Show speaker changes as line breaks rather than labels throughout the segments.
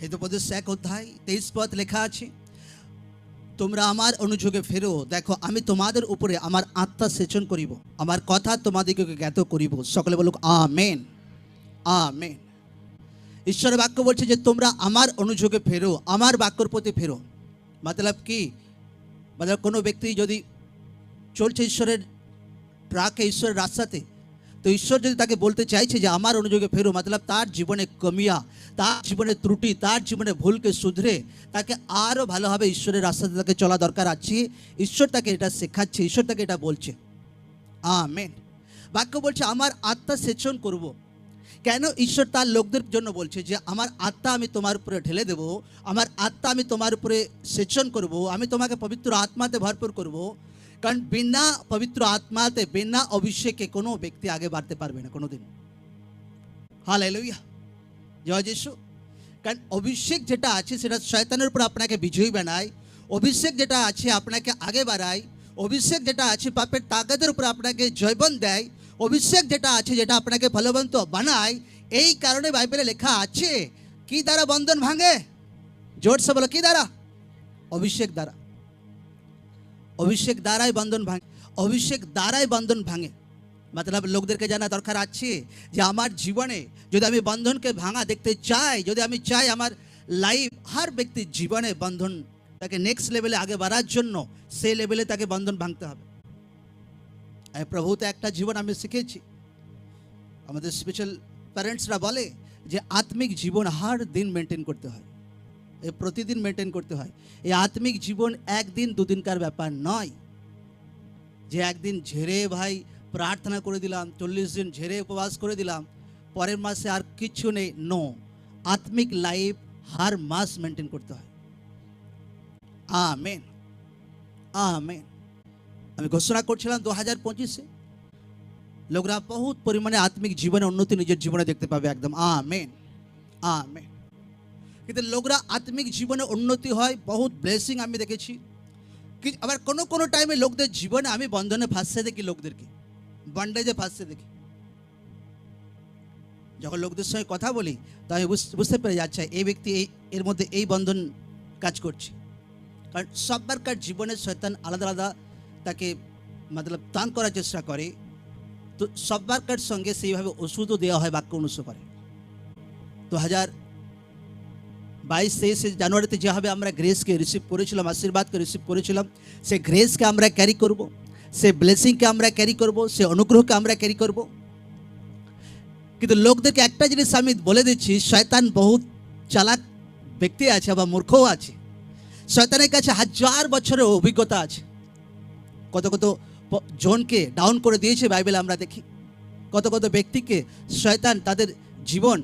হিতোপদেশ 1 অধ্যায় 23 পদ লেখা আছে, তোমরা আমার অনুযোগে ফেরো, দেখো আমি তোমাদের উপরে আমার আত্মা সেচন করিব, আমার কথা তোমাদিগকে জ্ঞাত করিব। সকলে বলুক আমেন, আমেন। ঈশ্বরের বাক্য বলছে যে তোমরা আমার অনুযোগে ফেরো, আমার বাক্যর প্রতি ফেরো। মতলব কি? মতলব কোনো ব্যক্তি যদি চলছে ঈশ্বরের ট্রাকে, ঈশ্বরের রাস্তাতে, তো ঈশ্বর যদি তাকে বলতে চাইছে যে আমার অনুযোগে ফেরো, মতলব তার জীবনে কমিয়া, তার জীবনে ত্রুটি, তার জীবনে ভুলকে শুধরে তাকে আরও ভালোভাবে ঈশ্বরের রাস্তাতে তাকে চলা দরকার আছে। ঈশ্বর তাকে এটা শেখাচ্ছে, ঈশ্বর তাকে এটা বলছে। আমেন। বাক্য বলছে আমার আত্মা সেচন করব। কেন ঈশ্বর তার লোকদের জন্য বলছে যে আমার আত্মা আমি তোমার উপরে ঢেলে দেব, আমার আত্মা আমি তোমার উপরে সেচন করব, আমি তোমাকে পবিত্র আত্মাতে ভরপুর করব। কারণ বিনা পবিত্র আত্মাতে, বিনা অভিষেকে কোনো ব্যক্তি আগে বাড়তে পারবে না কোনোদিন। হালেলুয়া, জয় যিশু। কারণ অভিষেক যেটা আছে সেটা শয়তানের উপর আপনাকে বিজয়ী বানায়, অভিষেক যেটা আছে আপনাকে আগে বাড়ায়, অভিষেক যেটা আছে পাপের তাগদের উপর আপনাকে জয়বন দেয়, অভিষেক যেটা আছে যেটা আপনাকে ফলবন্ত বানায়। এই কারণে বাইবেলে লেখা আছে কি দ্বারা বন্ধন ভাঙে? জোরসে বলো, কি দ্বারা? অভিষেক দ্বারা। অভিষেক দ্বারাই বন্ধন ভাঙে, অভিষেক দ্বারাই বন্ধন ভাঙে। মতলব লোকদেরকে জানা দরকার আছে যে আমার জীবনে যদি আমি বন্ধনকে ভাঙা দেখতে চাই, যদি আমি চাই আমার লাইফ, হর ব্যক্তির জীবনে বন্ধন তাকে নেক্সট লেভেলে আগে বাড়ার জন্য, সেই লেভেলে তাকে বন্ধন ভাঙতে হবে। প্রভুতে একটা জীবন আমি শিখেছি, আমাদের স্পিরিচুয়াল প্যারেন্টসরা বলে যে আত্মিক জীবন হর দিন মেনটেন করতে হয়, প্রতিদিন মেনটেন করতে হয়। এই আত্মিক জীবন একদিন দুদিনকার ব্যাপার নয়, যে একদিন ঝেড়ে ভাই প্রার্থনা করে দিলাম, 40 দিন ঝেড়ে উপবাস করে দিলাম, পরের মাসে আর কিছু নেই। নো, আত্মিক লাইফ হর মাস মেনটেন করতে হয়। Amen, amen. আমি ঘোষণা করছিলাম 2025-এ লোকরা বহুত পরিমাণে আত্মিক জীবনে উন্নতি নিজের জীবনে দেখতে পাবে, একদম আমেন, আমেন। কিন্তু লোকরা আত্মিক জীবনে উন্নতি হয়, বহুত ব্লেসিং আমি দেখেছি। আবার কোনো কোনো টাইমে লোকদের জীবনে আমি বন্ধনে ফাঁসতে দেখি, লোকদেরকে বন্ডেজে ফাঁসতে দেখি। যখন লোকদের সঙ্গে কথা বলি তো আমি বুঝতে পেরে যাচ্ছে এই ব্যক্তি এর মধ্যে এই বন্ধন কাজ করছে। কারণ সববারকার জীবনে শয়তান আলাদা আলাদা তাকে মতলব তাং করার চেষ্টা করে, তো সববারকার সঙ্গে সেইভাবে ওষুধও দেওয়া হয় বাক্য অনুসারে। 2022-23 জানুয়ারিতে যেভাবে আমরা গ্রেসকে রিসিভ করেছিলাম, আশীর্বাদকে রিসিভ করেছিলাম, সে গ্রেসকে আমরা ক্যারি করব, সে ব্লেসিংকে আমরা ক্যারি করব, সে অনুগ্রহকে আমরা ক্যারি করব। কিন্তু লোকদেরকে একটা জিনিস আমি বলে দিচ্ছি, শয়তান বহুত চালাক ব্যক্তি আছে, আবার মূর্খও আছে। শয়তানের কাছে 1000 বছরের অভিজ্ঞতা আছে। কত কত জনকে ডাউন করে দিয়েছে বাইবেলে আমরা দেখি, কত কত ব্যক্তিকে শয়তান তাদের জীবন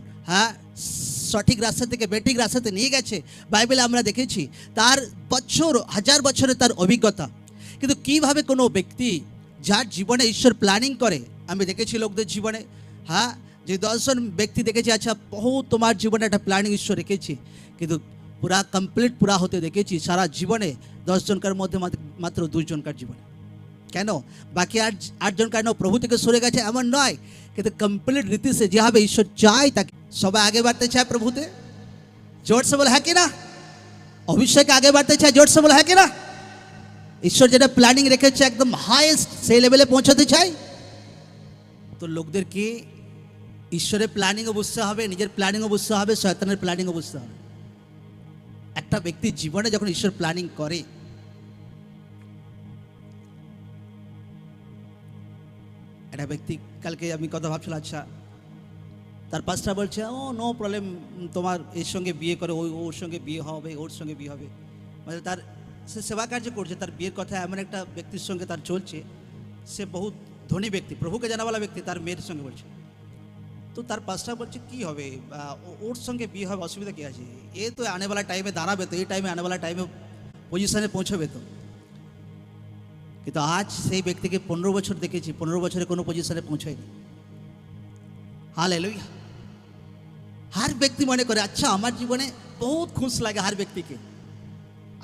সঠিক রাস্তা থেকে বেঠিক রাস্তাতে নিয়ে গেছে, বাইবেলে আমরা দেখেছি। তার বছর 1000 বছরের তার অভিজ্ঞতা। কিন্তু কিভাবে কোনো ব্যক্তি যার জীবনে ঈশ্বর প্ল্যানিং করে, আমি দেখেছি লোকদের জীবনে, যে 10 জন ব্যক্তি দেখেছি, আচ্ছা বহু তোমার জীবনে একটা প্ল্যানিং ঈশ্বর রেখেছি, কিন্তু পুরা কমপ্লিট পুরা হতে দেখেছি সারা জীবনে 10 জনকার মধ্যে মাত্র 2 জনকার জীবনে। কেন? বাকি 8 জন কেন প্রভু থেকে সরে গেছে এমন নয়, কিন্তু কমপ্লিট রীতি সে যেভাবে ঈশ্বর চায় তাকে সবাই আগে বাড়তে চায় প্রভুতে। জোর সে বলে হ্যাঁ কি না? অভিষেকে আগে বাড়তে চায়, জোর সে বলে হ্যাঁ কি না? ঈশ্বর যেটা প্ল্যানিং রেখেছে একদম হাইয়েস্ট সেই লেভেলে পৌঁছাতে চাই। তো লোকদেরকে ঈশ্বরের প্ল্যানিংও বুঝতে হবে, নিজের প্ল্যানিংও বুঝতে হবে, শয়তানের প্ল্যানিংও বুঝতে হবে। একটা ব্যক্তির জীবনে যখন ঈশ্বর প্ল্যানিং করে, একটা ব্যক্তি কালকে আমি কথা ভাবছিলাম, আচ্ছা তার পাস্টার বলছে ও নো প্রবলেম, তোমার এর সঙ্গে বিয়ে করে, ওর সঙ্গে বিয়ে হবে, ওর সঙ্গে বিয়ে হবে। মানে তার সে সেবা কার্য করছে, তার বিয়ের কথা এমন একটা ব্যক্তির সঙ্গে তার চলছে, সে বহুত ধনী ব্যক্তি, প্রভুকে জানাওয়ালা ব্যক্তি, তার মেয়ের সঙ্গে বলছে। তো তার পাস্টার বলছে কি হবে, ওর সঙ্গে বিয়ে হবে, অসুবিধা কী আছে, এ তো আনেওয়ালা টাইমে দাঁড়াবে, তো এই টাইমে আনেওয়ালা টাইমে পজিশনে পৌঁছবে তো। কিন্তু আজ সেই ব্যক্তিকে 15 বছর দেখেছি, 15 বছরে কোনো পজিশনে পৌঁছায়নি। হালেলুয়া। हर व्यक्ति মনে করে আচ্ছা আমার জীবনে বহুত খুশ লাগে हर ব্যক্তিকে,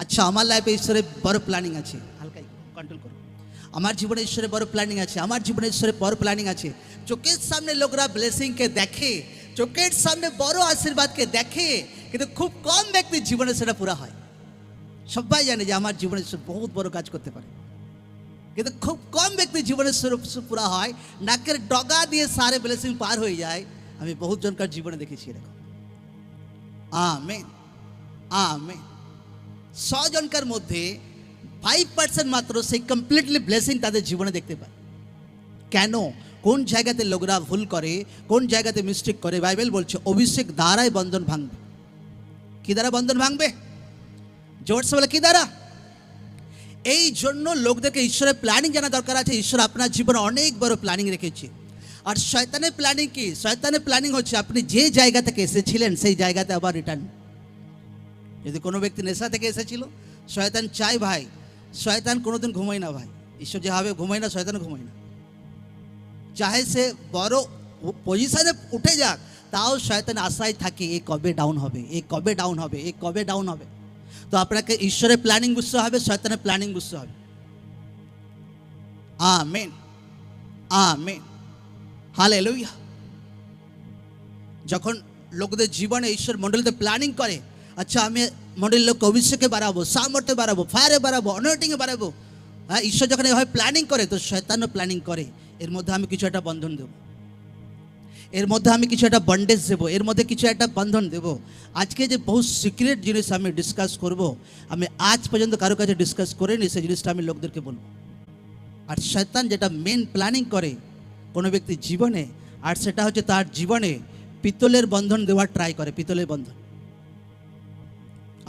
আচ্ছা আমার লাইফে ঈশ্বরের বড় প্ল্যানিং আছে, হালকাই কন্ট্রোল করো, আমার জীবনে ঈশ্বরের বড় প্ল্যানিং আছে, আমার জীবনে ঈশ্বরের বড় প্ল্যানিং আছে। চোখের সামনে লোকরা ব্লেসিংকে দেখে, চোখের সামনে বড় আশীর্বাদকে দেখে, কিন্তু খুব কম ব্যক্তির জীবনে সেটা পুরা হয়। সবাই জানে যে আমার জীবনে ঈশ্বর বহুত বড় কাজ করতে পারে, কিন্তু খুব কম ব্যক্তির জীবনে পুরা হয়। নাকের ডগা দিয়ে সারে ব্লেসিং পার হয়ে যায়। আমি বহুত জনকার জীবনে দেখেছি এরকম। Amen, amen. 100 জনকার মধ্যে 5% মাত্র সেই কমপ্লিটলি ব্লেসিং তাদের জীবনে দেখতে পায়। কেন? কোন জায়গাতে লোকরা ভুল করে, কোন জায়গাতে মিস্টেক করে? বাইবেল বলছে অভিষেক দ্বারাই বন্ধন ভাঙবে। কি দ্বারা বন্ধন ভাঙবে? জোরসে বলে কি দ্বারা? এই জন্য লোকদেরকে ঈশ্বরের প্ল্যানিং জানা দরকার আছে। ঈশ্বর আপনার জীবনে অনেক বড় প্ল্যানিং রেখেছে। আর শয়তানের প্ল্যানিং কি? শয়তানের প্ল্যানিং হচ্ছে আপনি যে জায়গা থেকে এসেছিলেন সেই জায়গাতে আবার রিটার্ন। যদি কোনো ব্যক্তি নেশা থেকে এসেছিল, শয়তান চাই ভাই, শয়তান কোনোদিন ঘুমায় না ভাই। ঈশ্বর যেভাবে ঘুমায় না, শয়তান ঘুমায় না। চাহে সে বড় পজিশনে উঠে যাক, তাও শয়তান আশায় থাকে এ কবে ডাউন হবে, এ কবে ডাউন হবে, এ কবে ডাউন হবে। তো আপনাকে ঈশ্বরের প্ল্যানিং বুঝতে হবে, শয়তানের প্ল্যানিং বুঝতে হবে। Amen, amen, hallelujah. যখন লোকদের জীবনে ঈশ্বর মণ্ডলীতে প্ল্যানিং করে, আচ্ছা আমি মণ্ডলীর লোককে অভিষেকে বাড়াবো, সামর্থ্যে বাড়াবো, ফায়ারে বাড়াবো, অনয়েটিংয়ে বাড়াবো, হ্যাঁ, ঈশ্বর যখন এভাবে প্ল্যানিং করে, তো শয়তানও প্ল্যানিং করে এর মধ্যে আমি কিছু একটা বন্ধন দেবো, এর মধ্যে আমি কিছু একটা বন্ডেজ দেবো, এর মধ্যে কিছু একটা বন্ধন দেবো। আজকে যে বহু সিক্রেট জিনিস আমি ডিসকাস করব, আমি আজ পর্যন্ত কারো কাছে ডিসকাস করিনি, সেই জিনিসটা আমি লোকদেরকে বলবো। আর শয়তান যেটা মেন প্ল্যানিং করে কোনো ব্যক্তির জীবনে, আর সেটা হচ্ছে তার জীবনে পিতলের বন্ধন দেওয়ার ট্রাই করে, পিতলের বন্ধন।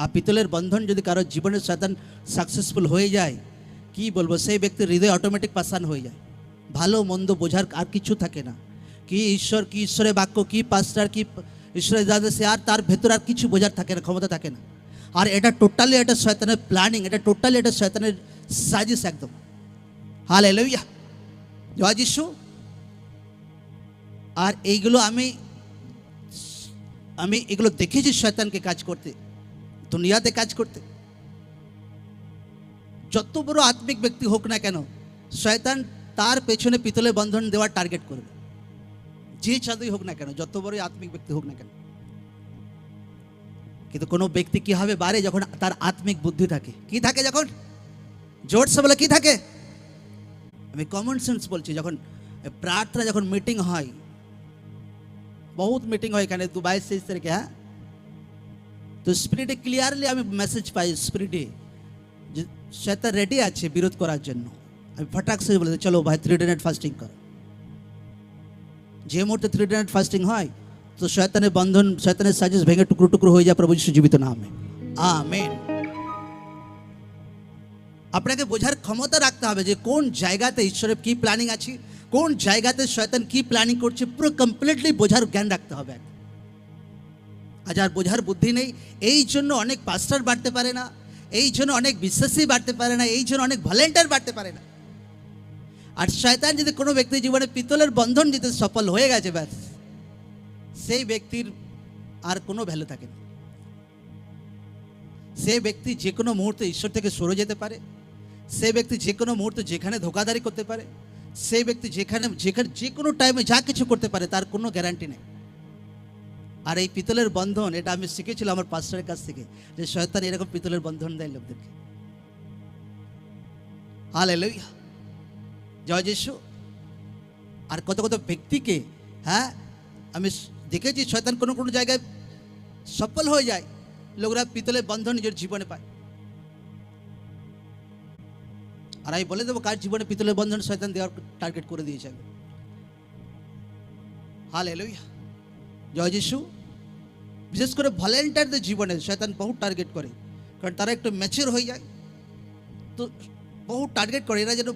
আর পিতলের বন্ধন যদি কারোর জীবনে শয়তান সাকসেসফুল হয়ে যায়, কি বলবো, সেই ব্যক্তির হৃদয় অটোমেটিক পাষাণ হয়ে যায়। ভালো মন্দ বোঝার আর কিছু থাকে না। কি ঈশ্বর, কি ঈশ্বরের বাক্য, কি পাস্টার, কি ঈশ্বরের দাদা, সে আর তার ভেতর আর কিছু বোঝার থাকে না, ক্ষমতা থাকে না। আর এটা টোটালি এটা শয়তানের প্ল্যানিং, এটা টোটালি এটা শয়তানের সাজিশ একদম। হালেলুয়া, জয় যিশু। আর এইগুলো আমি এগুলো দেখেছি শয়তানকে কাজ করতে, দুনিয়াতে কাজ করতে। যত বড় আত্মিক ব্যক্তি হোক না কেন, শয়তান তার পেছনে পিতলের বন্ধন দেওয়ার টার্গেট করবে, যে চাঁদই হোক না কেন, যত বড় আত্মিক ব্যক্তি হোক না কেন। কিন্তু কোনো ব্যক্তি কি হবে বাড়ে, যখন তার আত্মিক বুদ্ধি থাকে। কি থাকে? যখন জোরসে বলে কি থাকে? আমি কমন সেন্স বলছি। যখন প্রার্থনা, যখন মিটিং হয়, বহুত মিটিং হয় এখানে 22-23 তারিখে, হ্যাঁ, তো স্পিরিটে ক্লিয়ারলি আমি মেসেজ পাই, স্পিরিটে যে শয়তান রেডি আছে বিরোধ করার জন্য। আমি ফটাক সে বলে চলো ভাই 3 ডে নাইট ফাস্টিং করো। যে মুহূর্তে 3 ডে নাইট ফাস্টিং হয়, তো শয়তানের বন্ধন, শয়তানের সাজিশ ভেঙে টুকরো টুকরো হয়ে যায় প্রভু যিশু জীবিত নামে। আমেন। আপনাকে বোঝার ক্ষমতা রাখতে হবে যে কোন জায়গাতে ঈশ্বরের কি প্ল্যানিং আছে, কোন জায়গাতে শয়তান কি প্ল্যানিং করছে, পুরো কমপ্লিটলি বোঝার জ্ঞান রাখতে হবে। আজ আর বোঝার বুদ্ধি নেই, এই জন্য অনেক পাস্টার বাড়তে পারে না, এই জন্য অনেক বিশ্বাসী বাড়তে পারে না, এই জন্য অনেক ভলেন্টিয়ার বাড়তে পারে না। আর শয়তান যদি কোনো ব্যক্তির জীবনে পিতলের বন্ধন দিতে সফল হয়ে গেছে, ব্যাস সেই ব্যক্তির আর কোনো ভ্যালু থাকে না। সেই ব্যক্তি যে কোনো মুহূর্তে ঈশ্বর থেকে সরে যেতে পারে, সেই ব্যক্তি যে কোনো মুহূর্তে যেখানে ধোঁকাধারি করতে পারে, সেই ব্যক্তি যেখানে যে কোনো টাইমে যা কিছু করতে পারে, তার কোনো গ্যারান্টি নেই। আর এই পিতলের বন্ধন, এটা আমি শিখেছিলাম আমার পাস্টারের কাছ থেকে, যে শয়তান এরকম পিতলের বন্ধন দেয় লোকদেরকে। হালেলুয়া, জয় যিশু। আর কত কত ব্যক্তিকে, হ্যাঁ, আমি দেখেছি শয়তান কোনো কোনো জায়গায় সফল হয়ে যায়, লোকরা পিতলের বন্ধন নিজের জীবনে পায়। আর আমি বলে দেবো কার জীবনে পিতলের বন্ধন শয়তান দেওয়ার টার্গেট করে দিয়েছে। হালেলুয়া, জয় যিশু। বিশেষ করে ভলেন্টিয়ারদের জীবনে শয়তান বহু টার্গেট করে, কারণ তারা একটু ম্যাচিওর হয়ে যায়, তো বহু টার্গেট করে এরা যেন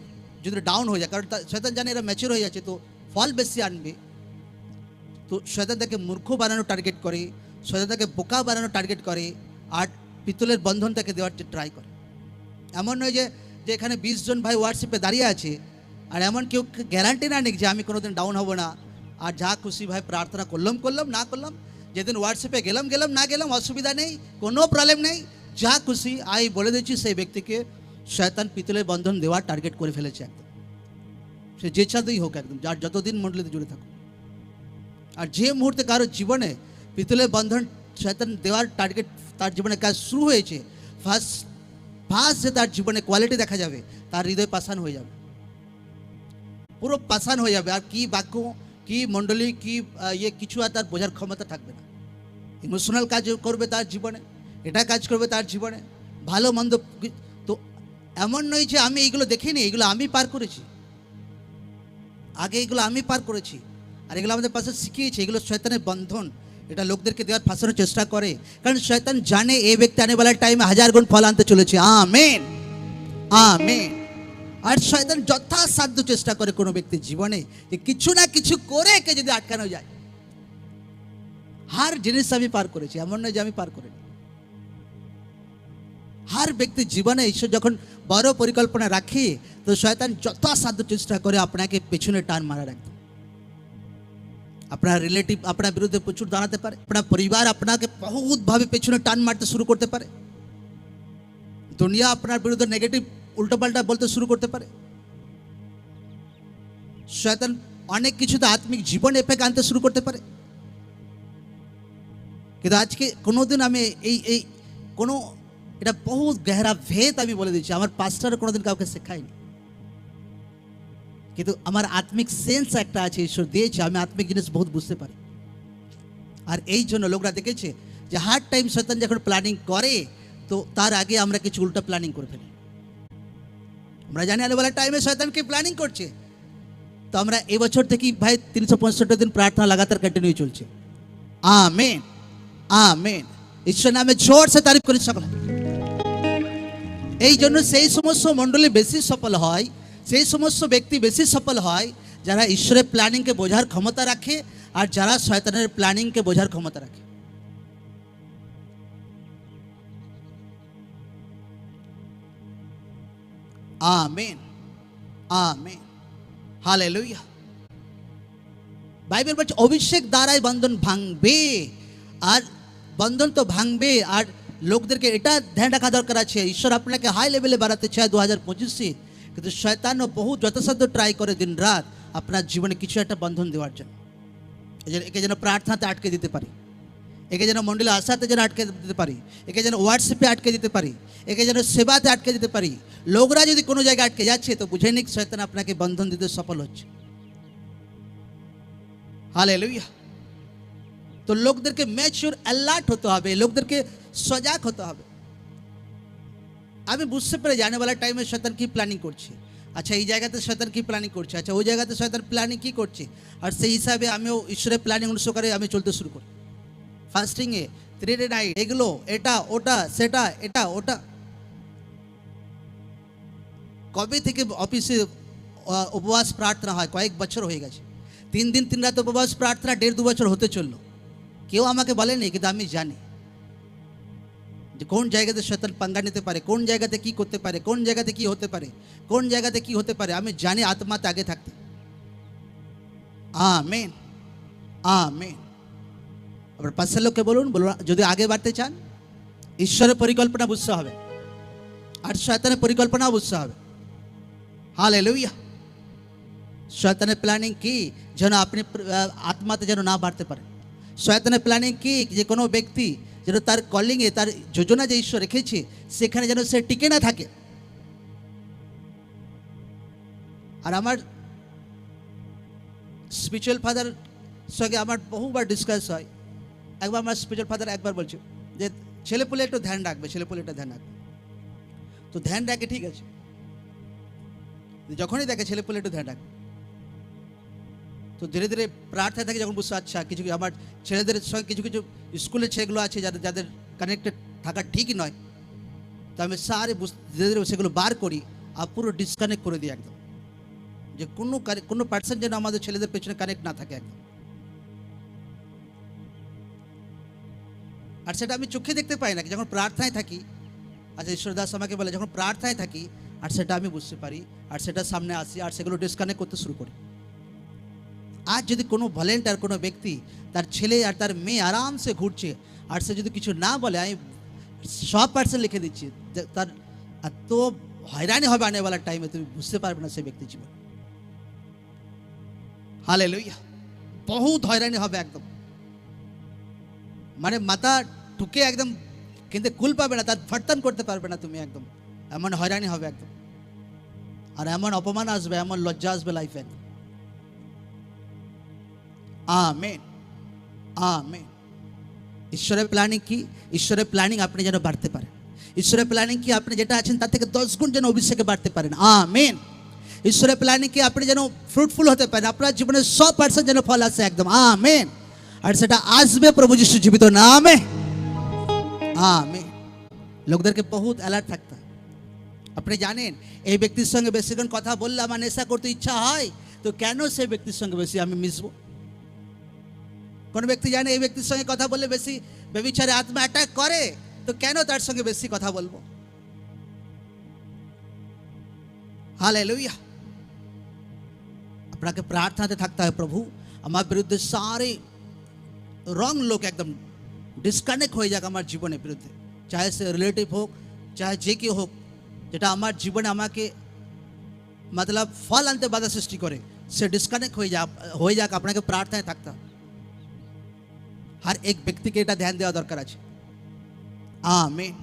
যদি ডাউন হয়ে যায়, কারণ শয়তান জানে এরা ম্যাচিওর হয়ে যাচ্ছে, তো ফল বেশি আনবে। তো শয়তান তাকে মূর্খ বানানো টার্গেট করে, শয়তান তাকে বোকা বানানো টার্গেট করে, আর পিতলের বন্ধন তাকে দেওয়ার ট্রাই করে। এমন নয় যে এখানে 20 জন ভাই হোয়াটসঅ্যাপে দাঁড়িয়ে আছে, আর এমন কেউ গ্যারান্টি না নিক যে আমি কোনোদিন ডাউন হব না, আর যা খুশি ভাই প্রার্থনা করলাম না করলাম, যেদিন হোয়াটসঅ্যাপে গেলাম না গেলাম, অসুবিধা নেই, কোনো প্রবলেম নেই, যা খুশি আমি বলে দিচ্ছি, সেই ব্যক্তিকে শয়তান পিতলের বন্ধন দেওয়ার টার্গেট করে ফেলেছে একদম। সে যে চাঁদই হোক, একদম যার যতদিন মণ্ডলীতে জুড়ে থাকুক। আর যে মুহূর্তে কারোর জীবনে পিতলের বন্ধন শয়তান দেওয়ার টার্গেট তার জীবনে কাজ শুরু হয়েছে, ফার্স্ট যে তার জীবনে কোয়ালিটি দেখা যাবে, তার হৃদয় পাষাণ হয়ে যাবে, পুরো পাষাণ হয়ে যাবে। আর কি বাক্য, কি মণ্ডলী, কি ইয়ে কিছু আর তার বোঝার ক্ষমতা থাকবে না। ইমোশনাল কাজ করবে তার জীবনে, এটা কাজ করবে তার জীবনে, ভালো মন্দ। তো এমন নয় যে আমি এইগুলো দেখিনি, এগুলো আমি পার করেছি, আগে এগুলো আমি পার করেছি, আর এগুলো আমাদের পাশে শিখিয়েছি। এগুলো শয়তানের বন্ধন, এটা লোকদেরকে দেওয়ার ফাঁসানোর চেষ্টা করে, কারণ শয়তান জানে এই ব্যক্তি আনেওয়ালার টাইমে 1000 গুণ ফল আনতে চলেছে। Amen, amen. আর শয়তান যথাসাধ্য চেষ্টা করে কোনো ব্যক্তির জীবনে যে কিছু না কিছু করে একে যদি আটকানো যায়। হার জিনিস আমি পার করেছি, এমন নয় যে আমি পার করিনি। হার ব্যক্তির জীবনে ঈশ্বর যখন বড় পরিকল্পনা রাখে, তো শয়তান যথাসাধ্য চেষ্টা করে আপনাকে পেছনে টান মারার। একদম আপনার রিলেটিভ আপনার বিরুদ্ধে প্রচুর দাঁড়াতে পারে, আপনার পরিবার আপনাকে বহুতভাবে পেছনে টান মারতে শুরু করতে পারে, দুনিয়া আপনার বিরুদ্ধে নেগেটিভ উল্টোপাল্টা বলতে শুরু করতে পারে। শয়তান অনেক কিছুতে আত্মিক জীবন এফেক্ট আনতে শুরু করতে পারে। কিন্তু আজকে কোনোদিন আমি এই কোনো এটা বহুত গহরা ভেদ আমি বলে দিচ্ছি, আমার পাস্টারও কোনোদিন কাউকে শেখায়নি, কিন্তু আমার আত্মিক সেন্স একটা আছে, ঈশ্বর দিয়েছে, আমি আত্মিক জিনিস বহুত বুঝতে পারি। আর এই জন্য লোকরা দেখেছে যে হার্ড টাইম শয়তান যখন প্ল্যানিং করে, তো তার আগে আমরা কিছু উল্টা প্ল্যানিং করে ফেলি। আমরা জানি আলোবেলা টাইমে শয়তান কি প্ল্যানিং করছে, তো আমরা এবছর থেকেই ভাই 365 দিন প্রার্থনা লাগাতার কন্টিনিউ চলছে। Amen, amen. ঈশ্বর নামে জোর সে তারিফ করি সকলে। এই জন্য সেই সমস্ত মণ্ডলী বেশি সফল হয়, সেই সমস্ত ব্যক্তি বেশি সফল হয় যারা ঈশ্বরের প্ল্যানিংকে বোঝার ক্ষমতা রাখে, আর যারা শয়তানের প্ল্যানিংকে বোঝার ক্ষমতা রাখে। Amen, amen, hallelujah. বাইবেল বলছে অভিষেক দ্বারাই বন্ধন ভাঙবে, আর বন্ধন তো ভাঙবে, আর লোকদেরকে এটা ধ্যান রাখা দরকার আছে, ঈশ্বর আপনাকে হাই লেভেলে বাড়াতে চায় 2025-এ, কিন্তু শয়তানও বহু যথাসাধ্য ট্রাই করে দিন রাত আপনার জীবনে কিছু একটা বন্ধন দেওয়ার জন্য। একে যেন প্রার্থনাতে আটকে দিতে পারি, একে যেন মণ্ডলে আশাতে যেন আটকে দিতে পারি, একে যেন হোয়াটসঅ্যাপে আটকে দিতে পারি, একে যেন সেবাতে আটকে দিতে পারি। লোকরা যদি কোনো জায়গায় আটকে যাচ্ছে, তো বুঝে নিক শয়তান আপনাকে বন্ধন দিতে সফল হচ্ছে। হালেলুয়া। তো লোকদেরকে ম্যাচিওর অ্যালার্ট হতে হবে, লোকদেরকে সজাগ হতে হবে। আমি বুঝতে পেরে জানেওয়ালা টাইমে শয়তান কি প্ল্যানিং করছে, আচ্ছা এই জায়গাতে শয়তান কি প্ল্যানিং করছে, আচ্ছা ওই জায়গাতে শয়তান প্ল্যানিং কি করছে, আর সেই হিসাবে আমিও ঈশ্বরের প্ল্যানিং অনুসরণে আমি চলতে শুরু করি। ফাস্টিংয়ে 3 ডে নাইট, এগুলো এটা ওটা সেটা এটা ওটা। কবে থেকে অফিসে উপবাস প্রার্থনা হয়, কয়েক বছর হয়ে গেছে। 3 দিন 3 রাত উপবাস প্রার্থনা 1.5-2 বছর হতে চললো। কেউ আমাকে বলেনি, কিন্তু আমি জানি যে কোন জায়গাতে শয়তান পাঙ্গা নিতে পারে, কোন জায়গাতে কি করতে পারে, কোন জায়গাতে কি হতে পারে, কোন জায়গাতে কি হতে পারে। আমি জানি আত্মাতে আগে থাকতে। Amen, amen. আবার পাশের লোককে বলুন, যদি আগে বাড়তে চান ঈশ্বরের পরিকল্পনা বুঝতে হবে, আর শয়তানের পরিকল্পনাও বুঝতে হবে। হালেলুয়া। শয়তানের প্ল্যানিং কি, যেন আপনি আত্মাতে যেন না বাড়তে পারে। শয়তানের প্ল্যানিং কি, যে কোনো ব্যক্তি যেন তার কলিংয়ে, তার যোজনা যে ঈশ্বর রেখেছে সেখানে যেন সে টিকে না থাকে। আর আমার স্পিরিচুয়াল ফাদার সঙ্গে আমার বহুবার ডিসকাস হয়। একবার আমার স্পিরিচুয়াল ফাদার একবার বলছে যে ছেলেপুলে একটু ধ্যান রাখবে, ছেলেপুলে একটু ধ্যান রাখবে। তো ধ্যান রাখে, ঠিক আছে, যখনই দেখে ছেলেপুলে একটু ধ্যান রাখবে, তো ধীরে ধীরে প্রার্থনা থাকে যখন বুঝতে, আচ্ছা কিছু আমার ছেলেদের সঙ্গে কিছু কিছু স্কুলের ছেলেগুলো আছে যাদের কানেক্টেড থাকা ঠিকই নয়, তো আমি সারে ধীরে ধীরে সেগুলো বার করি আর পুরো ডিসকানেক্ট করে দিই একদম, যে কোনো পার্সন যেন আমাদের ছেলেদের পেছনে কানেক্ট না থাকে একদম। আর সেটা আমি চোখে দেখতে পাই না, যখন প্রার্থনায় থাকি। আচ্ছা ঈশ্বরদাস আমাকে বলে যখন প্রার্থনায় থাকি, আর সেটা আমি বুঝতে পারি, আর সেটা সামনে আসি, আর সেগুলো ডিসকানেক্ট করতে শুরু করি। আজ যদি কোনো ভলেন্টিয়ার, কোনো ব্যক্তি তার ছেলে আর তার মেয়ে আরামসে ঘুরছে, আর সে যদি কিছু না বলে, আমি 100% লিখে দিচ্ছি, তার এত হয়রানি হবে আনেওয়ালা টাইমে, তুমি বুঝতে পারবে না সে ব্যক্তি জীবন। হালেলুয়া। বহুত হয়রানি হবে একদম। মানে মাথা ঠুকে একদম, কিন্তু কুল পাবে না, তার ফাটতান করতে পারবে না তুমি, একদম এমন হয়রানি হবে একদম, আর এমন অপমান আসবে, এমন লজ্জা আসবে লাইফে। Amen, amen. ঈশ্বরের প্ল্যানিং কি? ঈশ্বরের প্ল্যানিং আপনি যেন বাড়তে পারেন। ঈশ্বরের প্ল্যানিং কি? আপনি যেটা আছেন তার থেকে 10 গুণ যেন অভিষেকে বাড়তে পারেন। আমেন। ঈশ্বরের প্ল্যানিং কি? আপনি যেন ফ্রুটফুল হতে পারেন, আপনার জীবনে 100% যেন ফল আসে একদম। আমেন। আর সেটা আসবে প্রভু যিশু জীবিত নামে। আমেন। লোকদেরকে বহুত অ্যালার্ট থাকতে হয়। আপনি জানেন এই ব্যক্তির সঙ্গে বেশিক্ষণ কথা বললে আমার নেশা করতে ইচ্ছা হয়, তো কেন সেই ব্যক্তির সঙ্গে বেশি আমি মিশবো? কোন ব্যক্তি জানে এই ব্যক্তির সঙ্গে কথা বললে বেশি ব্যভিচারে আত্মা অ্যাটাক করে, তো কেন তার সঙ্গে বেশি কথা বলবো? হালেলুয়া। আপনাকে প্রার্থনাতে থাকতে হয়, প্রভু আমার বিরুদ্ধে সারে রং লোক একদম ডিসকানেক্ট হয়ে যাক আমার জীবনের বিরুদ্ধে, চাহে সে রিলেটিভ হোক, চাহে যে কেউ হোক, যেটা আমার জীবনে আমাকে মতলব ফল আনতে বাধা সৃষ্টি করে, সে ডিসকানেক্ট হয়ে যাক। আপনাকে প্রার্থনায় থাকতে হবে। हर एक व्यक्ति के ध्यान देवा दरकार আছে। आमेन,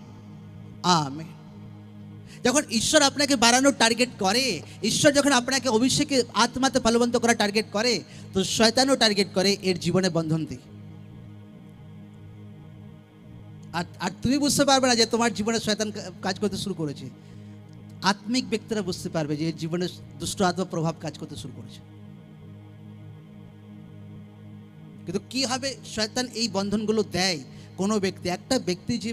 आमेन। যখন ঈশ্বর আপনাকে বাড়ানোর টার্গেট করে, ঈশ্বর যখন আপনাকে অভিষেকে আত্মাতে ফলবন্ত করার টার্গেট করে, তো শয়তানও টার্গেট করে এর জীবনে বন্ধন দিয়ে। আর তুমি বুঝতে পারবে না যে তোমার জীবনে শয়তান কাজ করতে শুরু করেছে। আত্মিক ব্যক্তিরা বুঝতে পারবে যে এর জীবনে দুষ্ট আত্মা প্রভাব কাজ করতে শুরু করেছে। কিন্তু কি হবে, শয়তান এই বন্ধনগুলো দেয় কোনো ব্যক্তি, একটা ব্যক্তি যে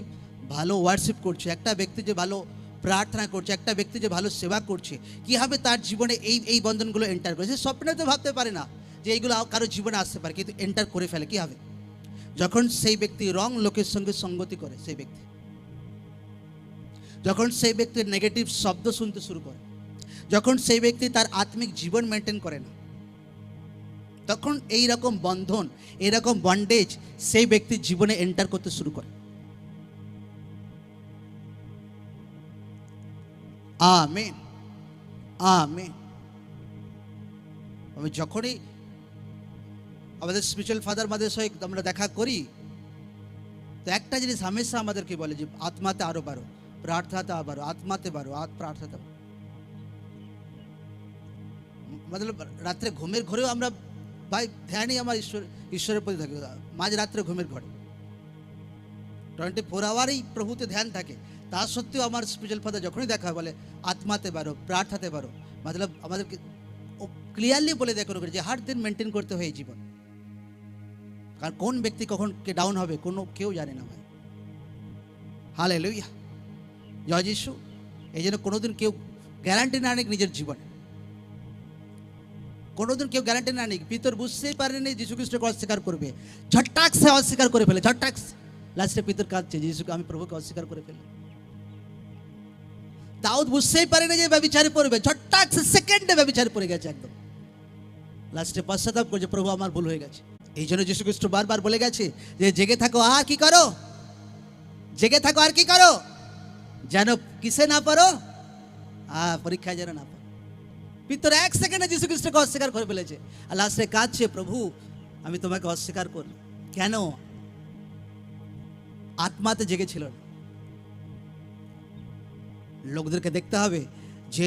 ভালো ওয়ার্শিপ করছে, একটা ব্যক্তি যে ভালো প্রার্থনা করছে, একটা ব্যক্তি যে ভালো সেবা করছে, কি হবে তার জীবনে এই বন্ধনগুলো এন্টার করেছে। স্বপ্নে তো ভাবতে পারে না যে এইগুলো কারো জীবনে আসতে পারে, কিন্তু এন্টার করে ফেলে। কি হবে যখন সেই ব্যক্তি রং লোকের সঙ্গে সঙ্গতি করে, সেই ব্যক্তি যখন সেই ব্যক্তির নেগেটিভ শব্দ শুনতে শুরু করে, যখন সেই ব্যক্তি তার আত্মিক জীবন মেনটেন করে না, তখন এই রকম বন্ধন, এরকম বন্ডেজ সেই ব্যক্তির জীবনে এন্টার করতে শুরু করে। Amen, amen. আমি যখনই আমাদের স্পিরিচুয়াল ফাদার মাদের সঙ্গে আমরা দেখা করি, তো একটা জিনিস হামেশা আমাদেরকে বলে যে আত্মাতে আরো বাড়ো, প্রার্থনাতে আরো বাড়ো, আত্মাতে বাড়ো, প্রার্থনাতে বাড়ো। মতলব রাত্রে ঘুমের ঘরেও আমরা ভাই ধ্যানই আমার ঈশ্বরের প্রতি থাকে। মাঝ রাত্রে ঘুমের ঘরে 24 আওয়ারই প্রভুতে ধ্যান থাকে। তা সত্ত্বেও আমার স্পিরিচুয়াল ফাদার যখনই দেখা বলে আত্মাতে বাড়ো, প্রার্থনাতে বাড়ো। মতলব আমাদেরকে ক্লিয়ারলি বলে দেখো যে হার দিন মেনটেন করতে হয় এই জীবন। কারণ কোন ব্যক্তি কখন কে ডাউন হবে কেউ জানে না ভাই। হালেলুয়া, জয় যিশু। এই জন্য কোনোদিন কেউ গ্যারান্টি না নিক নিজের জীবনে, কোনোদিন কেউ গ্যারান্টি না নিক। পিতর বুঝতেই পারেনি যীশু খ্রিস্টকে অস্বীকার করবে, ঝট্টাক সে অস্বীকার করে ফেলে, ঝট্টাক। লাস্টে পিতর কাঁদছে, যিশুকে আমি প্রভুকে অস্বীকার করে ফেলি। দাউদ বুঝতেই পারেনি যে ব্যভিচারে পড়বে, ঝট্টাক সে সেকেন্ডে ব্যভিচারে পড়ে গেছে একদম। লাস্টে পশ্চাতাপ করছে, প্রভু আমার ভুল হয়ে গেছে। এই জন্য যীশু খ্রিস্ট বারবার বলে গেছে যে জেগে থাকো আর কি করো, জেগে থাকো আর কি করো, যেন কিসে না পারো, পরীক্ষায় যেন না পারো। পিতর 1 সেকেন্ডে যীশু খ্রিস্টকে অস্বীকার করে ফেলেছে। আর লাস্টে কাঁদছে, প্রভু আমি তোমাকে অস্বীকার করি। কেন? আত্মাতে জেগেছিল না। লোকদেরকে দেখতে হবে যে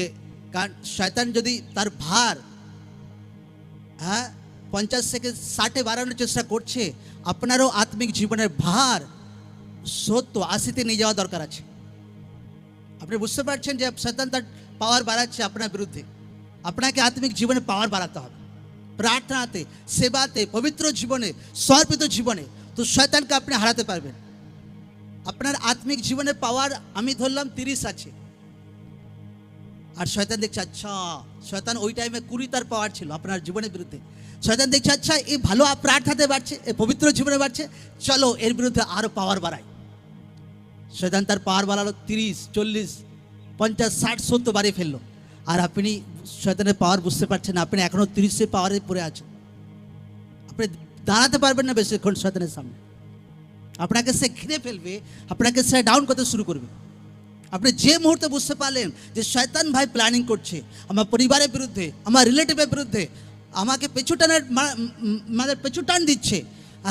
শয়তান যদি তার ভার 50 থেকে 60-এ বাড়ানোর চেষ্টা করছে, আপনারও আত্মিক জীবনের ভার 70-80-তে নিয়ে যাওয়া দরকার আছে। আপনি বুঝতে পারছেন যে শয়তান তার পাওয়ার বাড়াচ্ছে আপনার বিরুদ্ধে। আপনাকে আত্মিক জীবনে পাওয়ার বাড়াতে হবে, প্রার্থনাতে, সেবাতে, পবিত্র জীবনে, সমর্পিত জীবনে। তো শয়তানকে আপনি হারাতে পারবেন। আপনার আত্মিক জীবনের পাওয়ার আমি ধরলাম 30 আছে, আর শয়তান দেখছে আচ্ছা, শয়তান ওই টাইমে 20 তার পাওয়ার ছিল আপনার জীবনের বিরুদ্ধে। শয়তান দেখছে আচ্ছা এই ভালো প্রার্থনাতে বাড়ছে, এই পবিত্র জীবনে বাড়ছে, চলো এর বিরুদ্ধে আরো পাওয়ার বাড়াই। শয়তান তার পাওয়ার বাড়ালো 30, 40, 50, 60, 70 বাড়িয়ে ফেললো। আর আপনি শয়তানের পাওয়ার বুঝতে পারছেন না, আপনি এখনো 30-এর পাওয়ারে পড়ে আছেন। আপনি দাঁড়াতে পারবেন না বেশিক্ষণ শয়তানের সামনে। আপনাকে সে ঘিরে ফেলবে, আপনাকে সে ডাউন করতে শুরু করবে। আপনি যে মুহূর্তে বুঝতে পারলেন যে শয়তান ভাই প্ল্যানিং করছে আমার পরিবারের বিরুদ্ধে, আমার রিলেটিভের বিরুদ্ধে, আমাকে পেছু টান দিচ্ছে,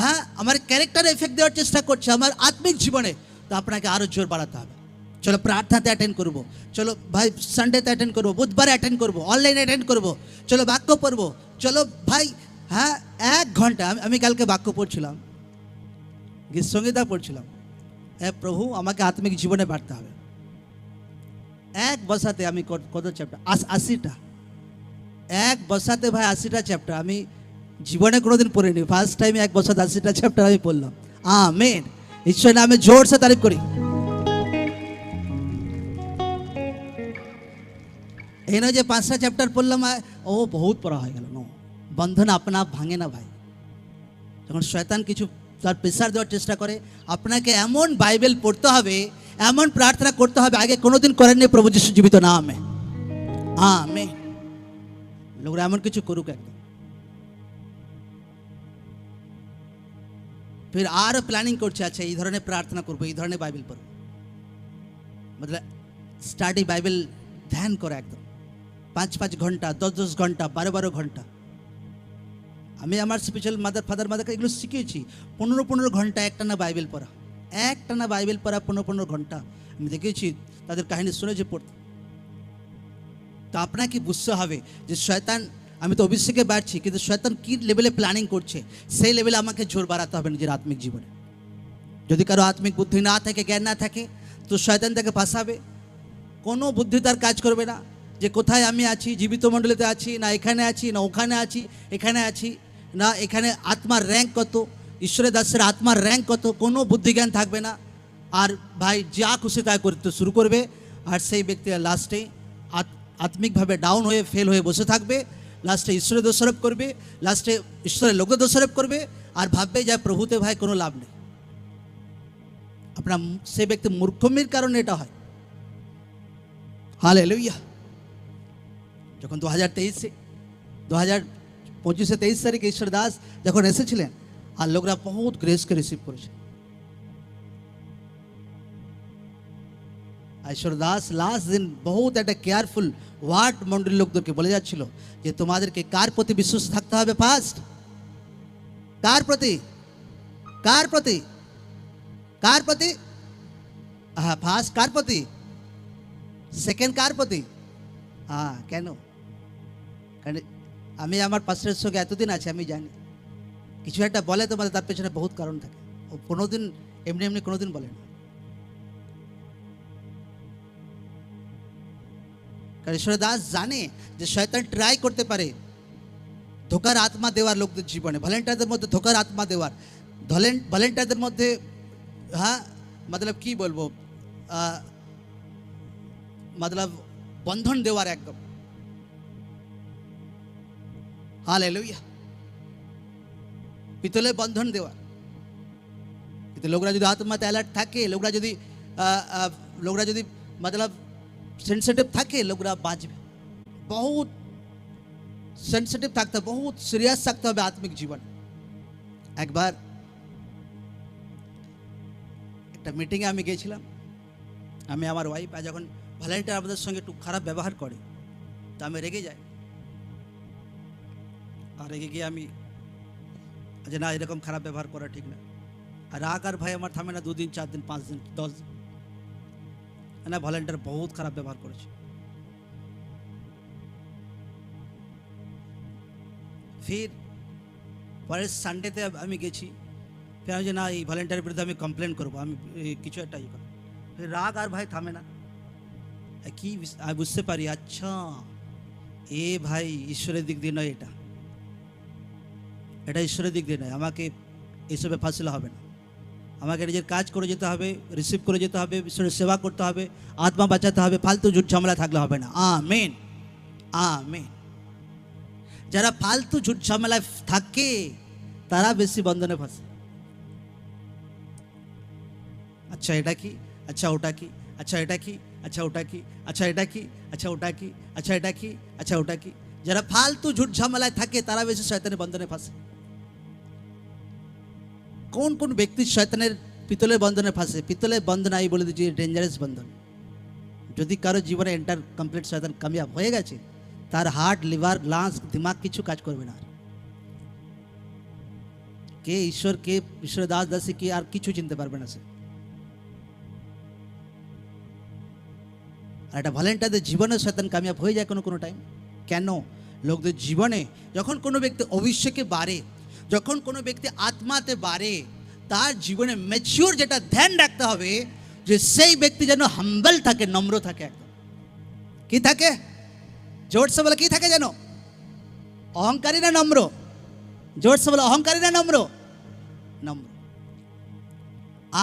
হ্যাঁ আমার ক্যারেক্টারে এফেক্ট দেওয়ার চেষ্টা করছে আমার আত্মিক জীবনে, তো আপনাকে আরও জোর বাড়াতে হবে। চলো প্রার্থনাতে অ্যাটেন্ড করবো, চলো ভাই সানডেতে অ্যাটেন্ড করবো, বুধবারে অ্যাটেন্ড করবো, অনলাইনে অ্যাটেন্ড করবো, চলো বাক্য পড়বো, চলো ভাই হ্যাঁ 1 ঘন্টা। আমি কালকে বাক্য পড়ছিলাম, গীত সঙ্গীতা পড়ছিলাম। হ্যাঁ প্রভু আমাকে আত্মিক জীবনে বাড়তে হবে। এক বসাতে আমি কত চ্যাপ্টার, 80টা, এক বসাতে ভাই 80টা চ্যাপ্টার আমি জীবনে কোনোদিন পড়িনি। ফার্স্ট টাইম এক বসাতে 80টা চ্যাপ্টার আমি পড়লাম। আমেন। ঈশ্বর নামে জোরসে তারিফ করি। এই নয় যে 5টা চ্যাপ্টার পড়লাম ও বহুত পড়া হয়ে গেল। নো, বন্ধন আপনা আপ ভাঙে না ভাই। যখন শয়তান কিছু তার প্রেসার দেওয়ার চেষ্টা করে, আপনাকে এমন বাইবেল পড়তে হবে, এমন প্রার্থনা করতে হবে আগে কোনোদিন করেননি, প্রভু যিশু জীবিত নামে। আমেন। লোকরা এমন কিছু করুক একদম। ফির আরও প্ল্যানিং করছে, আচ্ছা এই ধরনের প্রার্থনা করবো, এই ধরনের বাইবেল পড়বো, মতলব স্টাডি বাইবেল ধ্যান করে একদম 5-5 ঘন্টা, 10-10 ঘন্টা, 12-12 ঘন্টা। আমি আমার স্পেশাল ফাদারকে এগুলো শিখিয়েছি। 15-15 ঘন্টা একটানা বাইবেল পড়া, একটানা বাইবেল পড়া 15-15 ঘন্টা আমি দেখেছি, তাদের কাহিনী শুনেছি পড়তে। তো আপনাকে বুঝতে হবে যে শয়তান, আমি তো অভিষেকে বাড়ছি, কিন্তু শয়তান কী লেভেলে প্ল্যানিং করছে সেই লেভেলে আমাকে জোর বাড়াতে হবে নিজের আত্মিক জীবনে। যদি কারো আত্মিক বুদ্ধি না থাকে, জ্ঞান না থাকে, তো শয়তান তাকে ফাঁসাবে। কোনো বুদ্ধি তার কাজ করবে না যে কোথায় আমি আছি, জীবিত মণ্ডলীতে আছি না, এখানে আছি না, ওখানে আছি, এখানে আছি না, এখানে আত্মার র্যাঙ্ক কত, ঈশ্বরের দাসের আত্মার র্যাঙ্ক কত, কোনো বুদ্ধিজ্ঞান থাকবে না। আর ভাই যা খুশি তাই করতে শুরু করবে, আর সেই ব্যক্তি লাস্টে আত্মিকভাবে ডাউন হয়ে ফেল হয়ে বসে থাকবে। লাস্টে ঈশ্বরের দোষারোপ করবে, লাস্টে ঈশ্বরের লোকের দোষারোপ করবে, আর ভাববে যে প্রভুতে ভাই কোনো লাভ নেই। আপনার সেই ব্যক্তি মূর্খমির কারণে এটা হয়। হালেলুয়া। যখন 2023 তারিখে ঈশ্বর দাস যখন এসেছিলেন, আর লোকরা বহুত গ্রেসকে রিসিভ করেছে। ঈশ্বর দাস লাস্ট দিন বহুত একটা কেয়ারফুল ওয়ার্ড মন্ডলীর লোকদেরকে বলে যাচ্ছিল যে তোমাদেরকে কার প্রতি বিশ্বাস থাকতে হবে? ফার্স্ট কার প্রতি? কার প্রতি? কার প্রতি? হ্যাঁ ফার্স্ট কার প্রতি, সেকেন্ড কার প্রতি? হ্যাঁ কেন? কারণ আমি আমার পাস্টারের সঙ্গে এতদিন আছি, আমি জানি কিছু একটা বলে তোমাদের তার পেছনে বহুত কারণ থাকে। ও কোনোদিন এমনি এমনি কোনোদিন বলে না। কারণ ঈশ্বর দাস জানে যে শয়তান ট্রাই করতে পারে ধোকার আত্মা দেওয়ার লোকদের জীবনে, ভলেন্টিয়ারদের মধ্যে ধোকার আত্মা দেওয়ার, ভলেন্টিয়ারদের মধ্যে হ্যাঁ মতলব কি বলবো, মতলব বন্ধন দেওয়ার একদম। হালেলুয়া। পিতলে বন্ধন দেওয়ার। কিন্তু লোকরা যদি আত্মাতে অ্যালার্ট থাকে, লোকরা যদি মতলব সেন্সিটিভ থাকে, লোকরা বাঁচবে। বহুত সেন্সিটিভ থাকতে হবে, বহুত সিরিয়াস থাকতে হবে আত্মিক জীবন। একবার একটা মিটিংয়ে আমি গেছিলাম, আমি আমার ওয়াইফ, আর যখন ভলেন্টিয়ার আমাদের সঙ্গে একটু খারাপ ব্যবহার করে তো আমি রেগে যাই। আর রেগে গিয়ে আমি যে না, এরকম খারাপ ব্যবহার করা ঠিক না। আর রাগ আর ভাই আমার থামে না, 2 দিন 4 দিন 5 দিন 10 দিন। না ভলেন্টিয়ার বহুত খারাপ ব্যবহার করেছে। ফির পরের সানডেতে আমি গেছি, ফির আমি যে না এই ভলেন্টিয়ারের বিরুদ্ধে আমি কমপ্লেন করবো, আমি কিছু একটা ইয়ে করবো। ফির রাগ আর ভাই থামে না। কি আমি বুঝতে পারি, আচ্ছা এ ভাই ঈশ্বরের দিক দিয়ে নয়, এটা ঈশ্বরের দিক দিয়ে নয়, আমাকে এসবে ফাঁসলে হবে না। আমাকে নিজের কাজ করে যেতে হবে, রিসিভ করে যেতে হবে, ঈশ্বরের সেবা করতে হবে, আত্মা বাঁচাতে হবে, ফালতু ঝুট ঝামেলা থাকলে হবে না। Amen, amen. যারা ফালতু ঝুট ঝামেলায় থাকে তারা বেশি বন্ধনে ফাঁসে। আচ্ছা এটা কি, আচ্ছা ওটা কি, আচ্ছা এটা কি, আচ্ছা ওটা কি, আচ্ছা এটা কি, আচ্ছা ওটা কি, আচ্ছা এটা কি, আচ্ছা ওটা কি। যারা ফালতু ঝুট ঝামেলায় থাকে তারা বেশি শয়তানের বন্ধনে ফাঁসে। কোন কোন ব্যক্তি শয়তানের পিতলের বন্ধনে ফাঁসে? পিতলের বন্ধন আমি বলে দিচ্ছি ডেঞ্জারাস বন্ধন। যদি কারো জীবনে এন্টার কমপ্লিট শয়তান কামিয়াব হয়ে গেছে, তার হার্ট, লিভার, লাংস, দিমাগ কিছু কাজ করবে না। কে ঈশ্বর, কে ঈশ্বরের দাস দাসী, কে আর কিছু চিনতে পারবে না সে। আর একটা ভলেন্টারদের জীবনে শয়তান কামিয়াব হয়ে যায় কোনো কোনো টাইম। কেন? লোকদের জীবনে যখন কোনো ব্যক্তি অভিষেকে বাড়ে, যখন কোনো ব্যক্তি আত্মাতে বাড়ে, তার জীবনে ম্যাচিওর যেটা ধ্যান রাখতে হবে যে সেই ব্যক্তি যেন হাম্বল থাকে, নম্র থাকে। একদম কি থাকে? জোরসে বলে কি থাকে যেন? অহংকারী না নম্র? জোরসে বলে অহংকারী না নম্র? নম্র।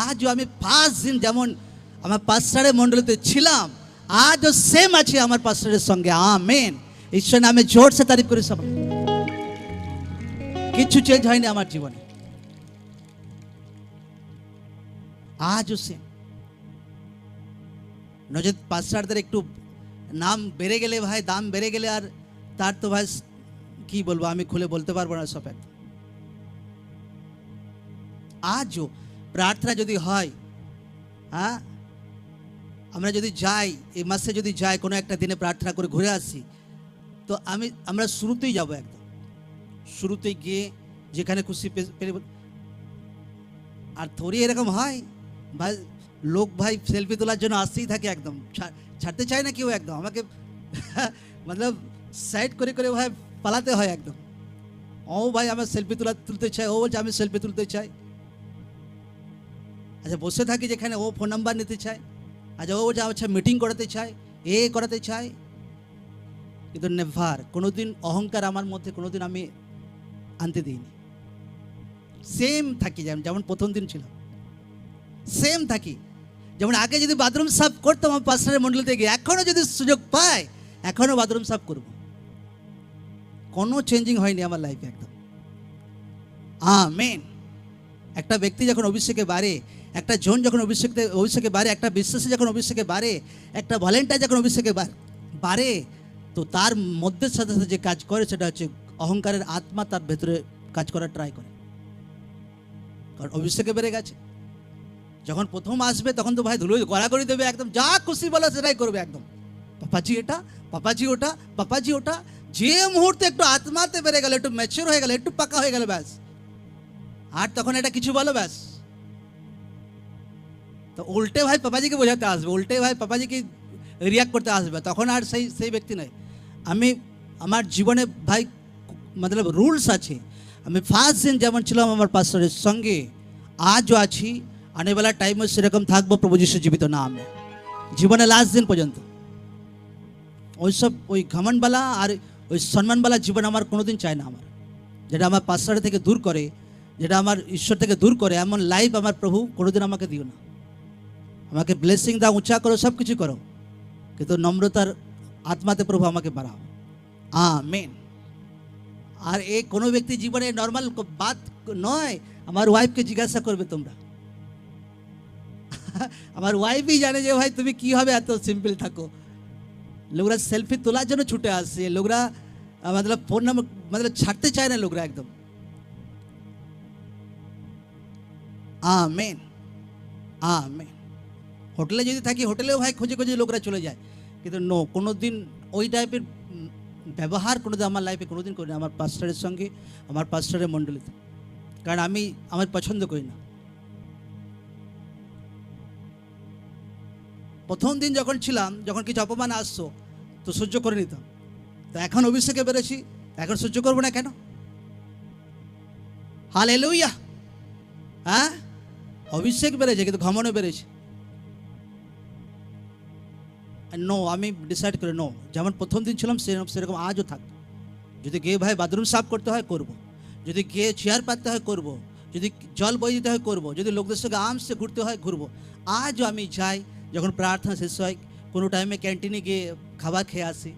আজও আমি 5 দিন যেমন আমার পাস্টারের মণ্ডলীতে ছিলাম, আজও সেম আছে আমার পাস্টারের সঙ্গে। আমেন। ঈশ্বর নামে জোরসে তারিফ করি সবাই। কিছু চেঞ্জ হয়নি আমার জীবনে, আজও সেম। নজর পাস্টারদের একটু নাম বেড়ে গেলে ভাই, দাম বেড়ে গেলে আর তার তো ভাই কি বলবো, আমি খুলে বলতে পারবো না সব। একদম আজও প্রার্থনা যদি হয়, হ্যাঁ, আমরা যদি যাই, এই মাসে যদি যাই কোনো একটা দিনে প্রার্থনা করে ঘুরে আসি, তো আমরা শুরুতেই যাব। একদম শুরুতেই গিয়ে যেখানে খুশি পেরে। আর থোড়ি এরকম হয় ভাই, লোক ভাই সেলফি তোলার জন্য আসতেই থাকে, একদম ছাড়তে চায় না কেউ। একদম আমাকে মতলব সাইড করে করে ভাই পালাতে হয় একদম। ও ভাই আমার সেলফি তুলতে চাই, ও বলছে আমি সেলফি তুলতে চাই। আচ্ছা বসে থাকি যেখানে, ও ফোন নাম্বার নিতে চায়। আচ্ছা ও বলছে আচ্ছা মিটিং করাতে চায়, এ করাতে চায়। কিন্তু নেভার, কোনোদিন অহংকার আমার মধ্যে কোনোদিন আমি আনতে দিইনি। সেম থাকি যেমন প্রথম দিন ছিল, সেম থাকি। যেমন আগে যদি বাথরুম সাফ করতাম আমার পাস্টারের মণ্ডলীতে গিয়ে, এখনও যদি সুযোগ পাই এখনও বাথরুম সাফ করব। কোনো চেঞ্জিং হয়নি আমার লাইফে একদম। আমেন। একটা ব্যক্তি যখন অভিষেকে বাড়ে, একটা জন যখন অভিষেকে বাড়ে, একটা বিশ্বাসী যখন অভিষেকে বাড়ে, একটা ভলেন্টার যখন অভিষেকে বাড়ে, তো তার মধ্যে সাথে সাথে যে কাজ করে সেটা হচ্ছে অহংকারের আত্মা তার ভেতরে কাজ করার ট্রাই করে। কারণ অভিষেকে বেড়ে গেছে। যখন প্রথম আসবে তখন তো ভাই ধুলো গড়াগড়ি দেবে, একদম যা খুশি বলে সেটাই করবে। একদম পাপাজি এটা, পাপাজি ওটা, পাপাজি ওটা। যে মুহূর্তে একটু আত্মাতে বেড়ে গেল, একটু ম্যাচিওর হয়ে গেল, একটু পাকা হয়ে গেল, ব্যাস আর তখন এটা কিছু বলো ব্যাস। তো উল্টে ভাই পাপাজিকে বোঝাতে আসবে, উল্টে ভাই পাপাজিকে রিয়াক্ট করতে আসবে, তখন আর সেই ব্যক্তি নয়। আমার জীবনে ভাই মতলব রুলস আছে। আমি ফার্স্ট দিন যেমন ছিলাম আমার পাস্টারের সঙ্গে, আজও আছি, আনেবেলা টাইমে সেরকম থাকবো প্রভু যিশু জীবিত নামে, জীবনে লাস্ট দিন পর্যন্ত। ওইসব ওই ঘমনবালা আর ওই সম্মানবালা জীবন আমার কোনোদিন চাই না। আমার যেটা আমার পাস্টার থেকে দূর করে, যেটা আমার ঈশ্বর থেকে দূর করে, এমন লাইফ আমার প্রভু কোনোদিন আমাকে দিও না। আমাকে ব্লেসিং দাও, উঁচা করো, সব কিছু করো, কিন্তু নম্রতার আত্মাতে প্রভু আমাকে বাড়াও। আমেন। আর এই কোনো ব্যক্তি জীবনে নর্মাল বাত নয়। আমার ওয়াইফকে জিজ্ঞাসা করবে তোমরা, আমার ওয়াইফই জানে যে ভাই তুমি কীভাবে এত সিম্পল থাকো। লোকরা সেলফি তোলার জন্য ছুটে আসছে, লোকরা মতলব ফোন নাম্বার মতলব ছাড়তে চায় না লোকরা একদম। Amen, amen. হোটেলে যদি থাকি, হোটেলেও ভাই খুঁজে খুঁজে লোকরা চলে যায়, কিন্তু নো, কোনো দিন ওই টাইপের ব্যবহার কোনোদিন আমার লাইফে কোনোদিন করি না আমার পাস্টারের সঙ্গে, আমার পাস্টারের মণ্ডলীতে। কারণ আমার পছন্দ করি না। প্রথম দিন যখন ছিলাম, যখন কিছু অপমান আসতো তো সহ্য করে নিতাম। তো এখন অভিষেকে বেড়েছি, এখন সহ্য করবো না কেন? হালেলুয়া। হ্যাঁ, অভিষেক বেড়েছে কিন্তু ঘমনও বেড়েছে। নো, আমি ডিসাইড করে নো, যেমন প্রথম দিন ছিলাম সেরকম আজও থাক। যদি গিয়ে ভাই বাথরুম সাফ করতে হয় করব, যদি গিয়ে চেয়ার পাততে হয় করব, যদি জল বই দিতে হয় করব, যদি লোকদের সঙ্গে আরামসে ঘুরতে হয় ঘুরবো। আজও আমি যাই, যখন প্রার্থনা শেষ হয় কোনো টাইমে ক্যান্টিনে গিয়ে খাবার খেয়ে আসি।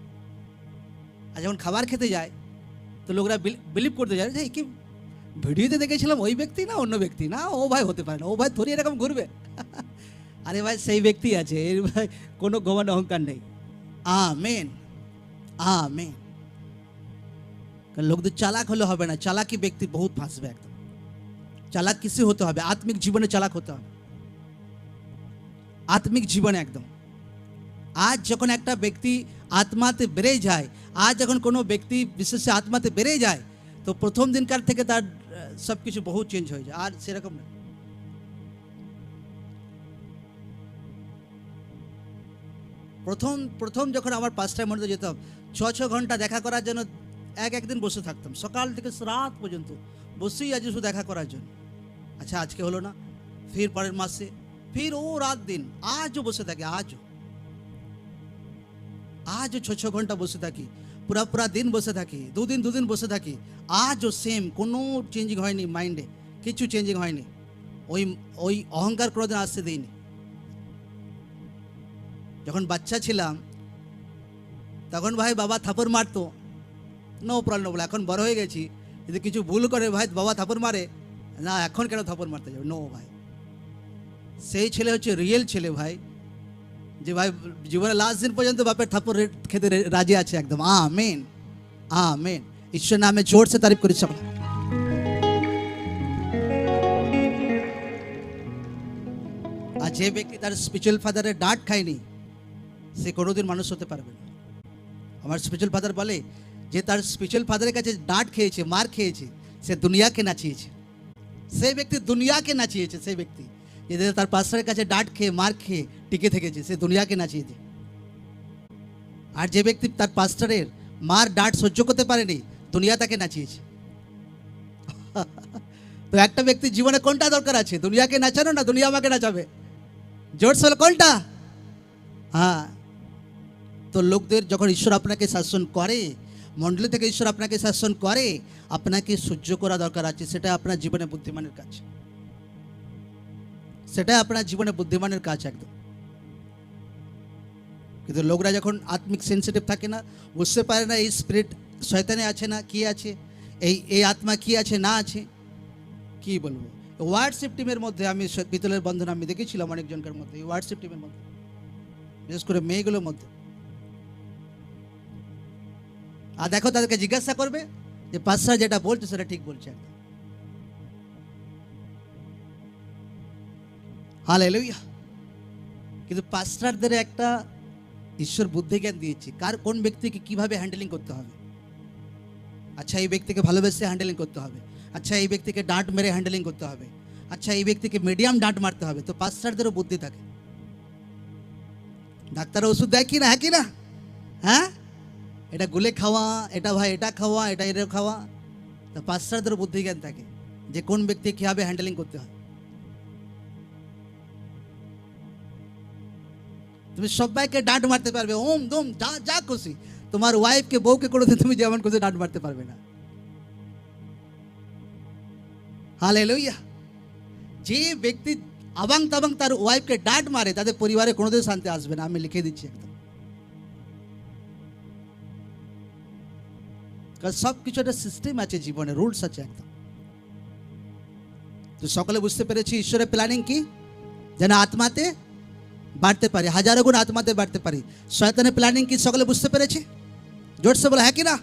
আর যখন খাবার খেতে যায় তো লোকরা বিলিভ করতে যায় যে কি ভিডিওতে দেখেছিলাম ওই ব্যক্তি না অন্য ব্যক্তি, না ও ভাই হতে পারে না, ও ভাই থোড়ি এরকম ঘুরবে। আরে ভাই সেই ব্যক্তি আছে, এর ভাই কোনো গমান অহংকার নেই। Amen, amen. লোকদের চালাক হলে হবে না, চালাকি ব্যক্তি বহুত ফাঁসবে একদম। চালাক কিসে হতে হবে? আত্মিক জীবনে চালাক হতে হবে, আত্মিক জীবনে একদম। আজ যখন একটা ব্যক্তি আত্মাতে বেড়ে যায়, আজ যখন কোনো ব্যক্তি বিশেষ আত্মাতে বেড়ে যায়, তো প্রথম দিনকার থেকে তার সব কিছু বহু চেঞ্জ হয়ে যায়, আর সেরকম না। প্রথম যখন আমার 5টায় মন্দিরে যেতাম, 6 ঘন্টা দেখা করার জন্য একদিন বসে থাকতাম, সকাল থেকে রাত পর্যন্ত বসেই আজ শুধু দেখা করার জন্য। আচ্ছা আজকে হলো না, ফির পরের মাসে, ফির ও রাত দিন, আজও বসে থাকি, আজও 6 ঘন্টা বসে থাকি, পুরা দিন বসে থাকি, দুদিন বসে থাকি, আজও সেম, কোনো চেঞ্জিং হয়নি মাইন্ডে, কিছু চেঞ্জিং হয়নি। ওই অহংকার কোনোদিন আসতে দিইনি। যখন বাচ্চা ছিলাম তখন ভাই বাবা থাপড় মারতো, নো প্রবলেম বলে। এখন বড় হয়ে গেছি, যদি কিছু ভুল করে ভাই বাবা থাপড় মারে, না এখন কেন থাপড় মারতে যাবে, নো ভাই। সেই ছেলে হচ্ছে রিয়েল ছেলে ভাই, যে ভাই জীবনের লাস্ট দিন পর্যন্ত বাপের থাপড় খেতে রাজি আছে একদম। Amen, amen. ঈশ্বর নামে জোর সে তারিফ করি সকলে। আর যে ব্যক্তি তার স্পিরিচুয়াল ফাদারের ডাঁট খায়নি, সে কোনোদিন মানুষ হতে পারবে না। আমার স্পিরিচুয়াল ফাদার বলে, যে তার স্পিরিচুয়াল ফাদারের কাছে ডাঁট খেয়েছে, মার খেয়েছে, সে দুনিয়াকে নাচিয়েছে। সেই ব্যক্তি দুনিয়াকে নাচিয়েছে। সেই ব্যক্তি যে তার পাস্টারের কাছে ডাঁট খেয়ে, মার খেয়ে টিকে থেকেছে, সে দুনিয়াকে নাচিয়েছে। আর যে ব্যক্তি তার পাস্টারের মার ডাঁট সহ্য করতে পারেনি, দুনিয়া তাকে নাচিয়েছে। তো একটা ব্যক্তি জীবনে কোনটা দরকার আছে, দুনিয়াকে নাচানো না দুনিয়া আমাকে নাচাবে? জোরসে কোনটা? হ্যাঁ। তো লোকদের যখন ঈশ্বর আপনাকে শাসন করে, মণ্ডলী থেকে ঈশ্বর আপনাকে শাসন করে, আপনাকে সহ্য করা দরকার আছে। সেটা আপনার জীবনে বুদ্ধিমানের কাজ, সেটা আপনার জীবনে বুদ্ধিমানের কাজ একদম। কিন্তু লোকরা যখন আত্মিক সেন্সিটিভ থাকে না, বুঝতে পারে না এই স্পিরিট শয়তানে আছে না কি আছে, এই আত্মা কি আছে না আছে, কি বলবো। হোয়াটসঅ্যাপ টিমের মধ্যে আমি পিতলের বন্ধন আমি দেখেছিলাম অনেকজনকার মধ্যে, হোয়াটসঅ্যাপ টিমের মধ্যে, বিশেষ করে মেয়েগুলোর মধ্যে। আর দেখো তাদেরকে জিজ্ঞাসা করবে যে পাস্টার যেটা বলছে সেটা ঠিক বলছে। হালেলুয়া। কিন্তু পাস্টারদের একটা ঈশ্বর বুদ্ধি জ্ঞান দিয়েছে, কোন ব্যক্তিকে কিভাবে হ্যান্ডেলিং করতে হবে। আচ্ছা এই ব্যক্তিকে ভালোবেসে হ্যান্ডেলিং করতে হবে, আচ্ছা এই ব্যক্তিকে ডাঁট মেরে হ্যান্ডেলিং করতে হবে, আচ্ছা এই ব্যক্তিকে মিডিয়াম ডাঁট মারতে হবে। তো পাস্টারদেরও বুদ্ধি থাকে। ডাক্তার ওষুধ দেয় কি না, হ্যাঁ কি না? হ্যাঁ, এটা গুলে খাওয়া, এটা ভাই এটা খাওয়া, এটা এটা খাওয়া। তো পাস্টারদেরও বুদ্ধি জ্ঞান থাকে যে কোন ব্যক্তি কিভাবে হ্যান্ডেলিং করতে হয়। তুমি সবাইকে ডাঁট মারতে পারবে, ওম দোম যা যা খুশি, তোমার ওয়াইফকে বউকে কোনোদিন তুমি যেমন খুশি ডাঁট মারতে পারবে না। হালেলুয়া। যে ব্যক্তি আবাং তাবাং তার ওয়াইফকে ডাঁট মারে, তাদের পরিবারে কোনোদিন শান্তি আসবে না, আমি লিখে দিচ্ছি একদম। কারণ সব কিছু একটা সিস্টেম আছে, জীবনে রুলস আছে একদম। তো সকলে বুঝতে পেরেছি ঈশ্বরের প্ল্যানিং কি, যেন আত্মাতে বাড়তে পারি, হাজারো গুণ আত্মাতে বাড়তে পারি। শয়তানের প্ল্যানিং কি সকলে বুঝতে পেরেছে? জোরসে বলে হ্যাঁ কি না?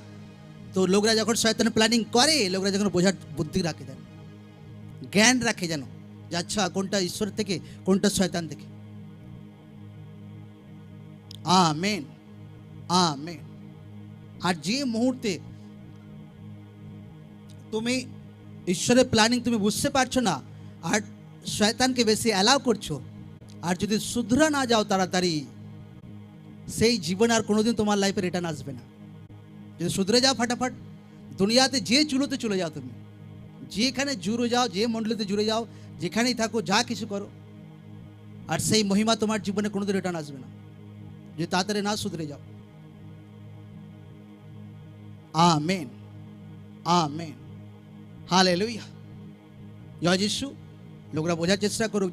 তো লোকরা যখন শয়তানের প্ল্যানিং করে, লোকরা যখন বোঝার বুদ্ধি রাখে, যেন জ্ঞান রাখে, যেন যে আচ্ছা কোনটা ঈশ্বর থেকে কোনটা শয়তান থেকে। Amen, amen. আর যে মুহূর্তে তুমি ঈশ্বরের প্ল্যানিং তুমি বুঝতে পারছো না, আর শয়তানকে বেশি অ্যালাউ করছো, আর যদি শুধরা না যাও তাড়াতাড়ি, সেই জীবন আর কোনোদিন তোমার লাইফে রিটার্ন আসবে না। যদি শুধরে যাও ফাটাফাট, দুনিয়াতে যে চুলোতে চলে যাও, তুমি যেখানে জুড়ে যাও, যে মণ্ডলীতে জুড়ে যাও, যেখানেই থাকো, যা কিছু করো, আর সেই মহিমা তোমার জীবনে কোনোদিন রিটার্ন আসবে না, যদি তাড়াতাড়ি না শুধরে যাও। আমেন, আমেন, হালেলুয়া, জয় যিশু। লোকরা বোঝার চেষ্টা করুক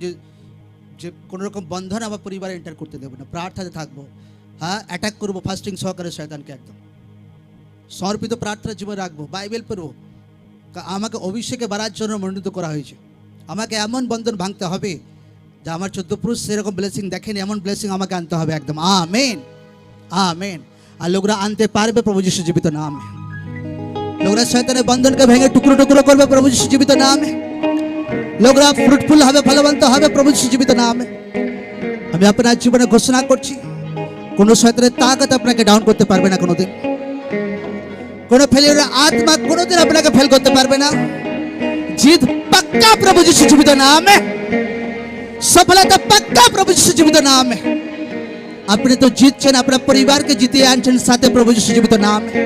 যে কোনো রকম বন্ধন আমার পরিবারে এন্টার করতে দেবো না, প্রার্থনাতে থাকবো। হ্যাঁ, অ্যাটাক করবো ফাস্টিং সহকারে শয়তানকে, একদম সমর্পিত প্রার্থনা জীবনে রাখবো, বাইবেল পড়বো। আমাকে অভিষেকে বাড়ার জন্য মনোনীত করা হয়েছে। আমাকে এমন বন্ধন ভাঙতে হবে যা আমার 14 পুরুষ সেরকম ব্লেসিং দেখেনি, এমন ব্লেসিং আমাকে আনতে হবে একদম। Amen, amen. আর লোকরা আনতে পারবে প্রভু যিশু জীবিত নামে। লোকরা শয়তানের বন্ধনকে ভেঙে টুকরো টুকরো করবে প্রভু যিশু জীবিত নামে। লোকরা ফ্রুটফুল হবে, ফলবন্ত হবে প্রভু যিশু জীবিত নামে। আমি আপনার জীবনে ঘোষণা করছি, কোনো শয়তানের তাকত আপনাকে ডাউন করতে পারবে না কোনোদিন। কোনো ফেলিওরের আত্মা কোনোদিন আপনাকে ফেল করতে পারবে না। जीत पक्का प्रभु यीशु जीवित नाम है, सफलता पक्का प्रभु यीशु जीवित नाम है। अपने तो जीतছেন, আপনার পরিবারকে জিতিয়ে আনছেন সাথে প্রভু যিশু জীবিত নাম है।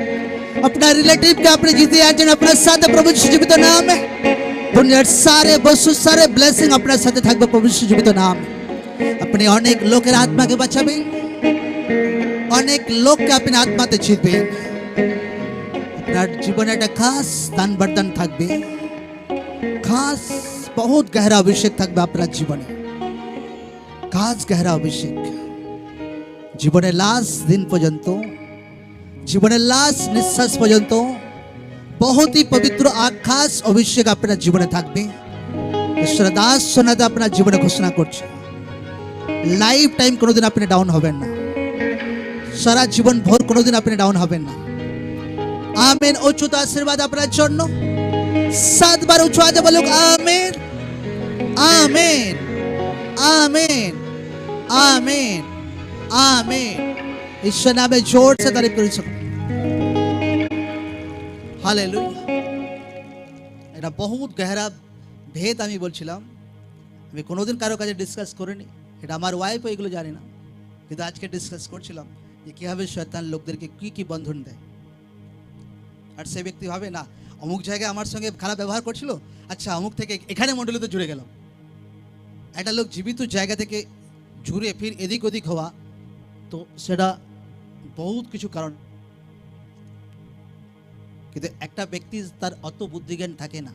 अपना रिलेटिव আপনি জিতিয়ে আনছেন আপনার সাথে প্রভু যিশু জীবিত নাম है। দুনিয়ার সারে বস্তু সারে ব্লেসিং আপনার সাথে থাকবে প্রভু যিশু জীবিত নাম। আপনি অনেক লোকের আত্মাকে বাঁচাবেন, অনেক লোককে আপনি আত্মাতে জিতবেন। আপনার জীবনে একটা খাস দান বরদান থাকবে, খাস বহুত গহরা অভিষেক থাকবে আপনার জীবনে, খাস গহরা অভিষেক। জীবনের লাস্ট দিন পর্যন্ত, জীবনের লাস্ট নিঃশ্বাস পর্যন্ত बहुत ही पवित्र आकाश अभिषेक আপনার জীবনে থাকবে। ঈশ্বর দাস শোনাতে আপনার জীবনে ঘোষণা করছে, লাইফ টাইম কোনোদিন আপনি ডাউন হবেন না, সারা জীবন ভর কোনোদিন আপনি ডাউন হবেন না। আমেন। উচ্চত আশীর্বাদ আপনার জন্য, 7 বার উচ্চ আওয়াজে বলুন amen, amen, amen, amen, amen. ঈশ্বর নামে জোর से तारीफ করি সকলে। হালেলুয়া। এটা বহুত গহরা ভেদ আমি বলছিলাম, আমি কোনোদিন কারো কাছে ডিসকাস করিনি, এটা আমার ওয়াইফও এগুলো জানে না, কিন্তু আজকে ডিসকাস করছিলাম যে কীভাবে শয়তান লোকদেরকে কী কী বন্ধন দেয়। আর সে ব্যক্তি ভাবে না অমুক জায়গায় আমার সঙ্গে খারাপ ব্যবহার করছিল, আচ্ছা অমুক থেকে এখানে মণ্ডলীতে জুড়ে গেলাম। একটা লোক জীবিত জায়গা থেকে জুড়ে ফির এদিক ওদিক হওয়া, তো সেটা বহুত কিছু কারণ। কিন্তু একটা ব্যক্তি তার অত বুদ্ধিজ্ঞান থাকে না,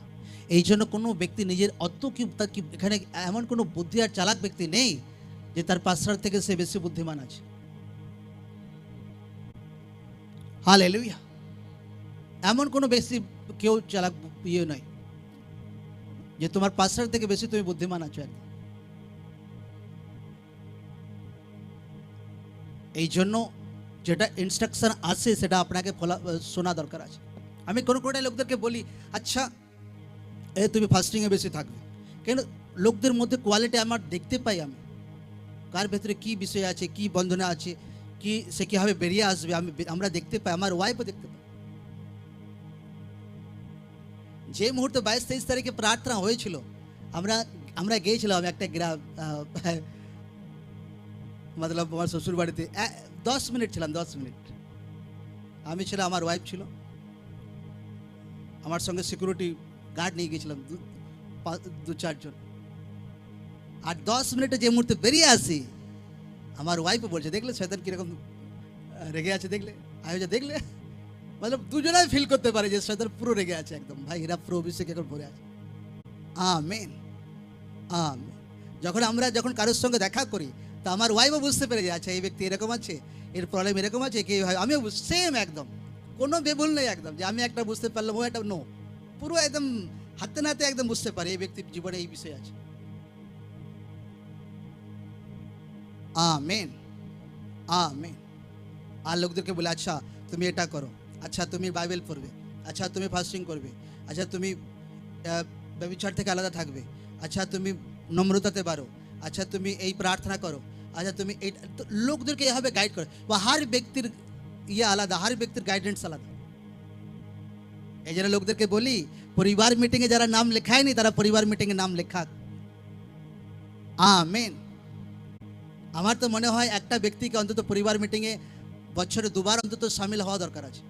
এই জন্য কোনো ব্যক্তি নিজের অত কি তার কি এখানে এমন কোনো বুদ্ধি আর চালাক ব্যক্তি নেই যে তার পাশার থেকে সে বেশি বুদ্ধিমান আছে। হালেলুয়া। এমন কোনো বেশি কেউ চালাক ইয়ে নয় যে তোমার পাশার থেকে বেশি তুমি বুদ্ধিমান আছো। এই জন্য যেটা ইনস্ট্রাকশন আসে সেটা আপনাকে শোনা দরকার আছে। আমি কোনো কোনো লোকদেরকে বলি আচ্ছা তুমি ফাস্টিংয়ে বেশি থাকবে, কেন লোকদের মধ্যে কোয়ালিটি আমার দেখতে পাই, আমি কার ভেতরে কী বিষয় আছে, কী বন্ধনে আছে, কি সে কীভাবে বেরিয়ে আসবে আমরা দেখতে পাই, আমার ওয়াইফও দেখতে পাই। যে মুহূর্তে 22-23 তারিখে প্রার্থনা হয়েছিল, আমরা গিয়েছিলাম একটা গ্রাম, মতলব আমার শ্বশুর বাড়িতে 10 মিনিট ছিলাম, 10 মিনিট আমি ছিলাম, আমার ওয়াইফ ছিল, আমার সঙ্গে সিকিউরিটি গার্ড নিয়ে গিয়েছিলাম 2-4 জন। আর 10 মিনিটে যে মুহূর্তে বেরিয়ে আসি, আমার ওয়াইফও বলছে দেখলে শয়তান কীরকম রেগে আছে, দেখলে আমি দেখলে মতলব দুজনেই ফিল করতে পারে যে শয়তান পুরো রেগে আছে একদম। ভাই এরা পুরো অভিষেক এখন ভরে আছে। Amen, amen. যখন কারোর সঙ্গে দেখা করি তা আমার ওয়াইফও বুঝতে পেরে যায় আচ্ছা এই ব্যক্তি এরকম আছে, এর প্রবলেম এরকম আছে, কি হয় আমিও সেম একদম, কোনো বেভুল নেই একদম, যে আমি একটা বুঝতে পারলাম ও একটা নো, পুরো একদম হাতে নাতে একদম বুঝতে পারি এই ব্যক্তির জীবনে এই বিষয় আছে। Amen, amen. আর লোকদেরকে বলে আচ্ছা তুমি এটা করো, আচ্ছা তুমি বাইবেল পড়বে, আচ্ছা তুমি ফাস্টিং করবে, আচ্ছা তুমি ব্যভিচার থেকে আলাদা থাকবে, আচ্ছা তুমি নম্রতাতে পারো, আচ্ছা তুমি এই প্রার্থনা করো, আচ্ছা তুমি এই লোকদেরকে এভাবে গাইড করো। বা হার ব্যক্তির ইয়ে আলাদা, হার ব্যক্তির গাইডেন্স আলাদা। এই জন্য লোকদেরকে বলি পরিবার মিটিংয়ে যারা নাম লেখায়নি তারা পরিবার মিটিংয়ে নাম লেখাক। আমেন। আমার তো মনে হয় একটা ব্যক্তিকে অন্তত পরিবার মিটিংয়ে বছরে 2 বার অন্তত সামিল হওয়া দরকার আছে।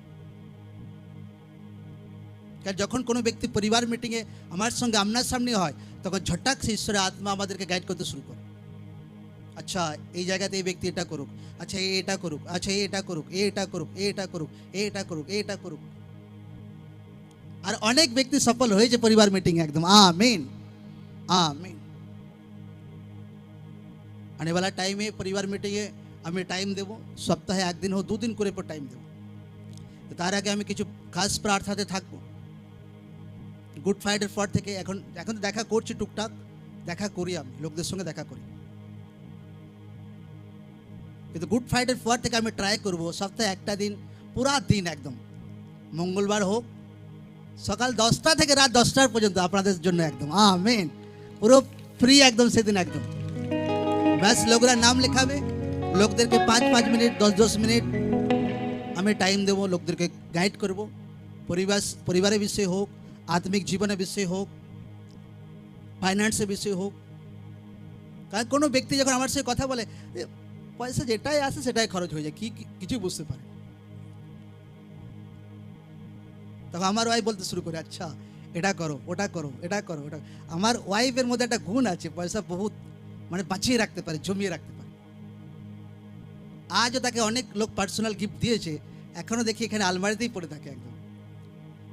কারণ যখন কোনো ব্যক্তি পরিবার মিটিংয়ে আমার সঙ্গে আমনাসামনি হয় তখন ঝটাক সে ঈশ্বরের আত্মা আমাদেরকে গাইড করতে শুরু করে। আচ্ছা এই জায়গাতে এই ব্যক্তি এটা করুক, আচ্ছা এটা করুক, আচ্ছা এটা করুক, এটা করুক, এটা করুক, এটা করুক, এটা করুক। আর অনেক ব্যক্তি সফল হয়েছে পরিবার মিটিংয়ে একদম। Amen, amen. आने वाला टाइम है परिवार मीटिंगे हमें टाइम देव, सप्ताहे 1 दिन हो 2 दिन করে টাইম দেব। তার আগে আমি কিছু খাস প্রার্থনাতে থাকবো। গুড ফ্রাইডের পর থেকে এখন তো দেখা করছি, টুকটাক দেখা করি, আমি লোকদের সঙ্গে দেখা করি, কিন্তু গুড ফ্রাইডের পর থেকে আমি ট্রাই করব সপ্তাহে একটা দিন পুরা দিন একদম, মঙ্গলবার হোক সকাল 10টা থেকে রাত 10টা পর্যন্ত আপনাদের জন্য একদম। আমেন। পুরো ফ্রি একদম সেদিন একদম। ব্যাস লোকরা নাম লেখাবে, লোকদেরকে 5-5 মিনিট 10-10 মিনিট আমি টাইম দেবো, লোকদেরকে গাইড করব। পরিবারের বিষয় হোক, আত্মিক জীবনের বিষয় হোক, ফাইন্যান্সের বিষয় হোক। কারণ কোনো ব্যক্তি যখন আমার সাথে কথা বলে, পয়সা যেটাই আসে সেটাই খরচ হয়ে যায়, কিছুই বুঝতে পারে। তখন আমার ওয়াইফ বলতে শুরু করে, আচ্ছা এটা করো, ওটা করো, এটা করো, ওটা। আমার ওয়াইফের মধ্যে একটা গুণ আছে, পয়সা বহুত মানে বাঁচিয়ে রাখতে পারে, জমিয়ে রাখতে পারে। আজও তাকে অনেক লোক পার্সোনাল গিফট দিয়েছে, এখনও দেখি এখানে আলমারিতেই পড়ে থাকে একদম।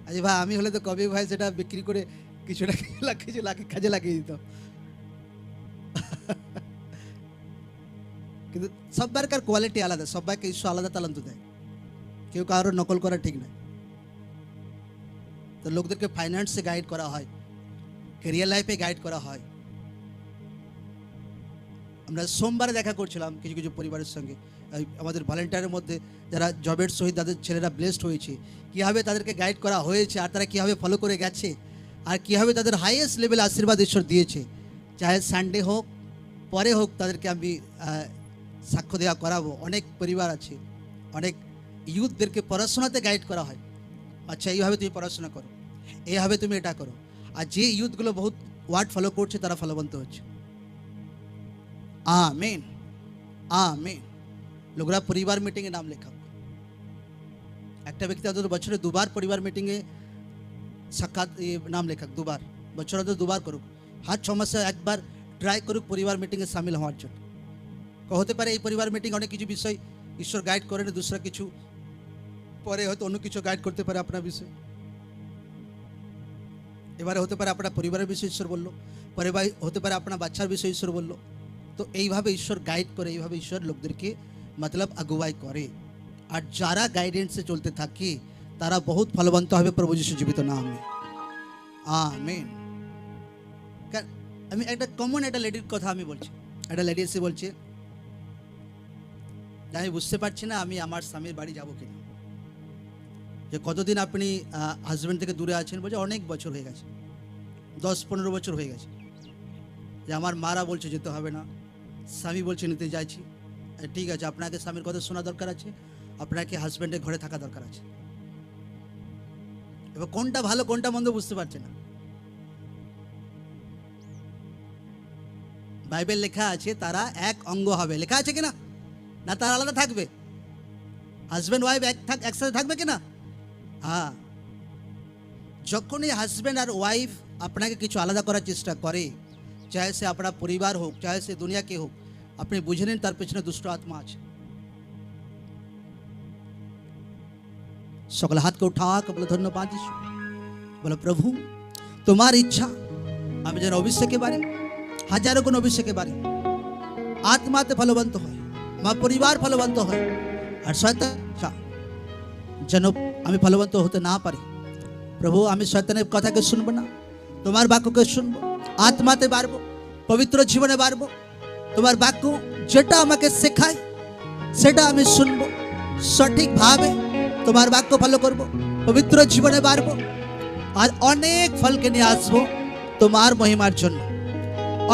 আচ্ছা ভাই, আমি হলে তো কবে ভাই সেটা বিক্রি করে কিছুটা কাজে লাগিয়ে দিতাম। কিন্তু সব্বারকার কোয়ালিটি আলাদা, সবাইকে ঈশ্বর আলাদা তালান্ত দেয়, কেউ কারোর নকল করা ঠিক নয়। তো লোকদেরকে ফাইন্যান্সে গাইড করা হয়, ক্যারিয়ার লাইফে গাইড করা হয়। আমরা সোমবারে দেখা করছিলাম কিছু কিছু পরিবারের সঙ্গে, আমাদের ভলেন্টিয়ারের মধ্যে যারা জবের সহিত তাদের ছেলেরা ব্লেসড হয়েছে, কীভাবে তাদেরকে গাইড করা হয়েছে আর তারা কীভাবে ফলো করে গেছে, আর কীভাবে তাদের হাইয়েস্ট লেভেল আশীর্বাদ ঈশ্বর দিয়েছে। চাহে সানডে হোক, পরে হোক, তাদেরকে আমি সাক্ষ্য দেওয়া করাবো। অনেক পরিবার আছে, অনেক ইউথদেরকে পড়াশোনাতে গাইড করা হয়, আচ্ছা এইভাবে তুমি পড়াশোনা করো, এইভাবে তুমি এটা করো। আর যে ইউথগুলো বহুত ওয়ার্ড ফলো করছে তারা ফলবন্ত হচ্ছে। Amen, amen. লোকরা পরিবার মিটিংয়ে নাম লেখা, একটা ব্যক্তি অন্তত বছরে 2 বার পরিবার মিটিংয়ে সাক্ষাৎ নাম লেখাক, 2 বার, বছরে অন্তত 2 বার করুক, হার 6 মাসে একবার ট্রাই করুক পরিবার মিটিংয়ে সামিল হওয়ার জন্য। হতে পারে এই পরিবার মিটিং অনেক কিছু বিষয় ঈশ্বর গাইড করেন, দুসরা কিছু, পরে হয়তো অন্য কিছু গাইড করতে পারে আপনার বিষয়। এবারে হতে পারে আপনার পরিবারের বিষয় ঈশ্বর বললো, পরে হতে পারে আপনার বাচ্চার বিষয় ঈশ্বর বললো। তো এইভাবে ঈশ্বর গাইড করে, এইভাবে ঈশ্বর লোকদেরকে মতলব আগুয়াই করে। আর যারা গাইডেন্সে চলতে থাকে তারা বহুত ফলবন্ত হবে প্রভু যিশু জীবিত নামে। আমেন। আমি একটা কমন একটা লেডির কথা আমি বলছি। একটা লেডি এসে বলছে, আমি বুঝতে পারছি না আমি আমার স্বামীর বাড়ি যাবো কিনা, যে কতদিন আপনি হাজব্যান্ড থেকে দূরে আছেন। বলছে অনেক বছর হয়ে গেছে, 10-15 বছর হয়ে গেছে। যে আমার মারা বলছে যেতে হবে না, স্বামী বলছে নিতে যাইছি। ঠিক আছে, আপনাকে স্বামীর কথা শোনা দরকার আছে, আপনাকে হাজব্যান্ডের ঘরে থাকা দরকার আছে। এবার কোনটা ভালো কোনটা মন্দ বুঝতে পারছে না। বাইবেল লেখা আছে তারা এক অঙ্গ হবে, লেখা আছে কিনা? না তারা আলাদা থাকবে? হাজব্যান্ড ওয়াইফ একসাথে থাকবে কিনা? হ্যাঁ। যখনই হাজব্যান্ড আর ওয়াইফ আপনাকে কিছু আলাদা করার চেষ্টা করে, চাহে সে আপনার পরিবার হোক, চাহে সে দুনিয়াকে হোক, আপনি বুঝে নিন তার পেছনে দুষ্ট আত্মা আছে। সকল হাতকে উঠা কে বলো ধন্যবাদ যিশু। বলো প্রভু তোমার ইচ্ছা আমি যেন অভিষেকে বাড়ি, হাজারো গুণ অভিষেকে বাড়ি, আত্মাতে ফলবন্ত হয়, আমার পরিবার ফলবন্ত হয়, আর শয়তান যেন আমি ফলবন্ত হতে না পারি। প্রভু আমি শয়তানের কথাকে শুনবো না, তোমার বাক্যকে শুনবো, আত্মাতে বাড়বো, পবিত্র জীবনে বাড়বো। তোমার বাক্য যেটা আমাকে শেখায় সেটা আমি শুনবো, সঠিকভাবে তোমার বাক্য ফলো করবো, পবিত্র জীবনে বাড়বো, আর অনেক ফলকে নিয়ে আসবো তোমার মহিমার জন্য,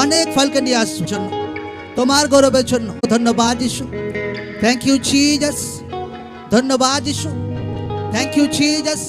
অনেক ফলকে নিয়ে আসবো জন্য, তোমার গৌরবের জন্য। ধন্যবাদ যিশু, থ্যাংক ইউ জিসাস, ধন্যবাদ যিশু, থ্যাংক ইউ জিসাস।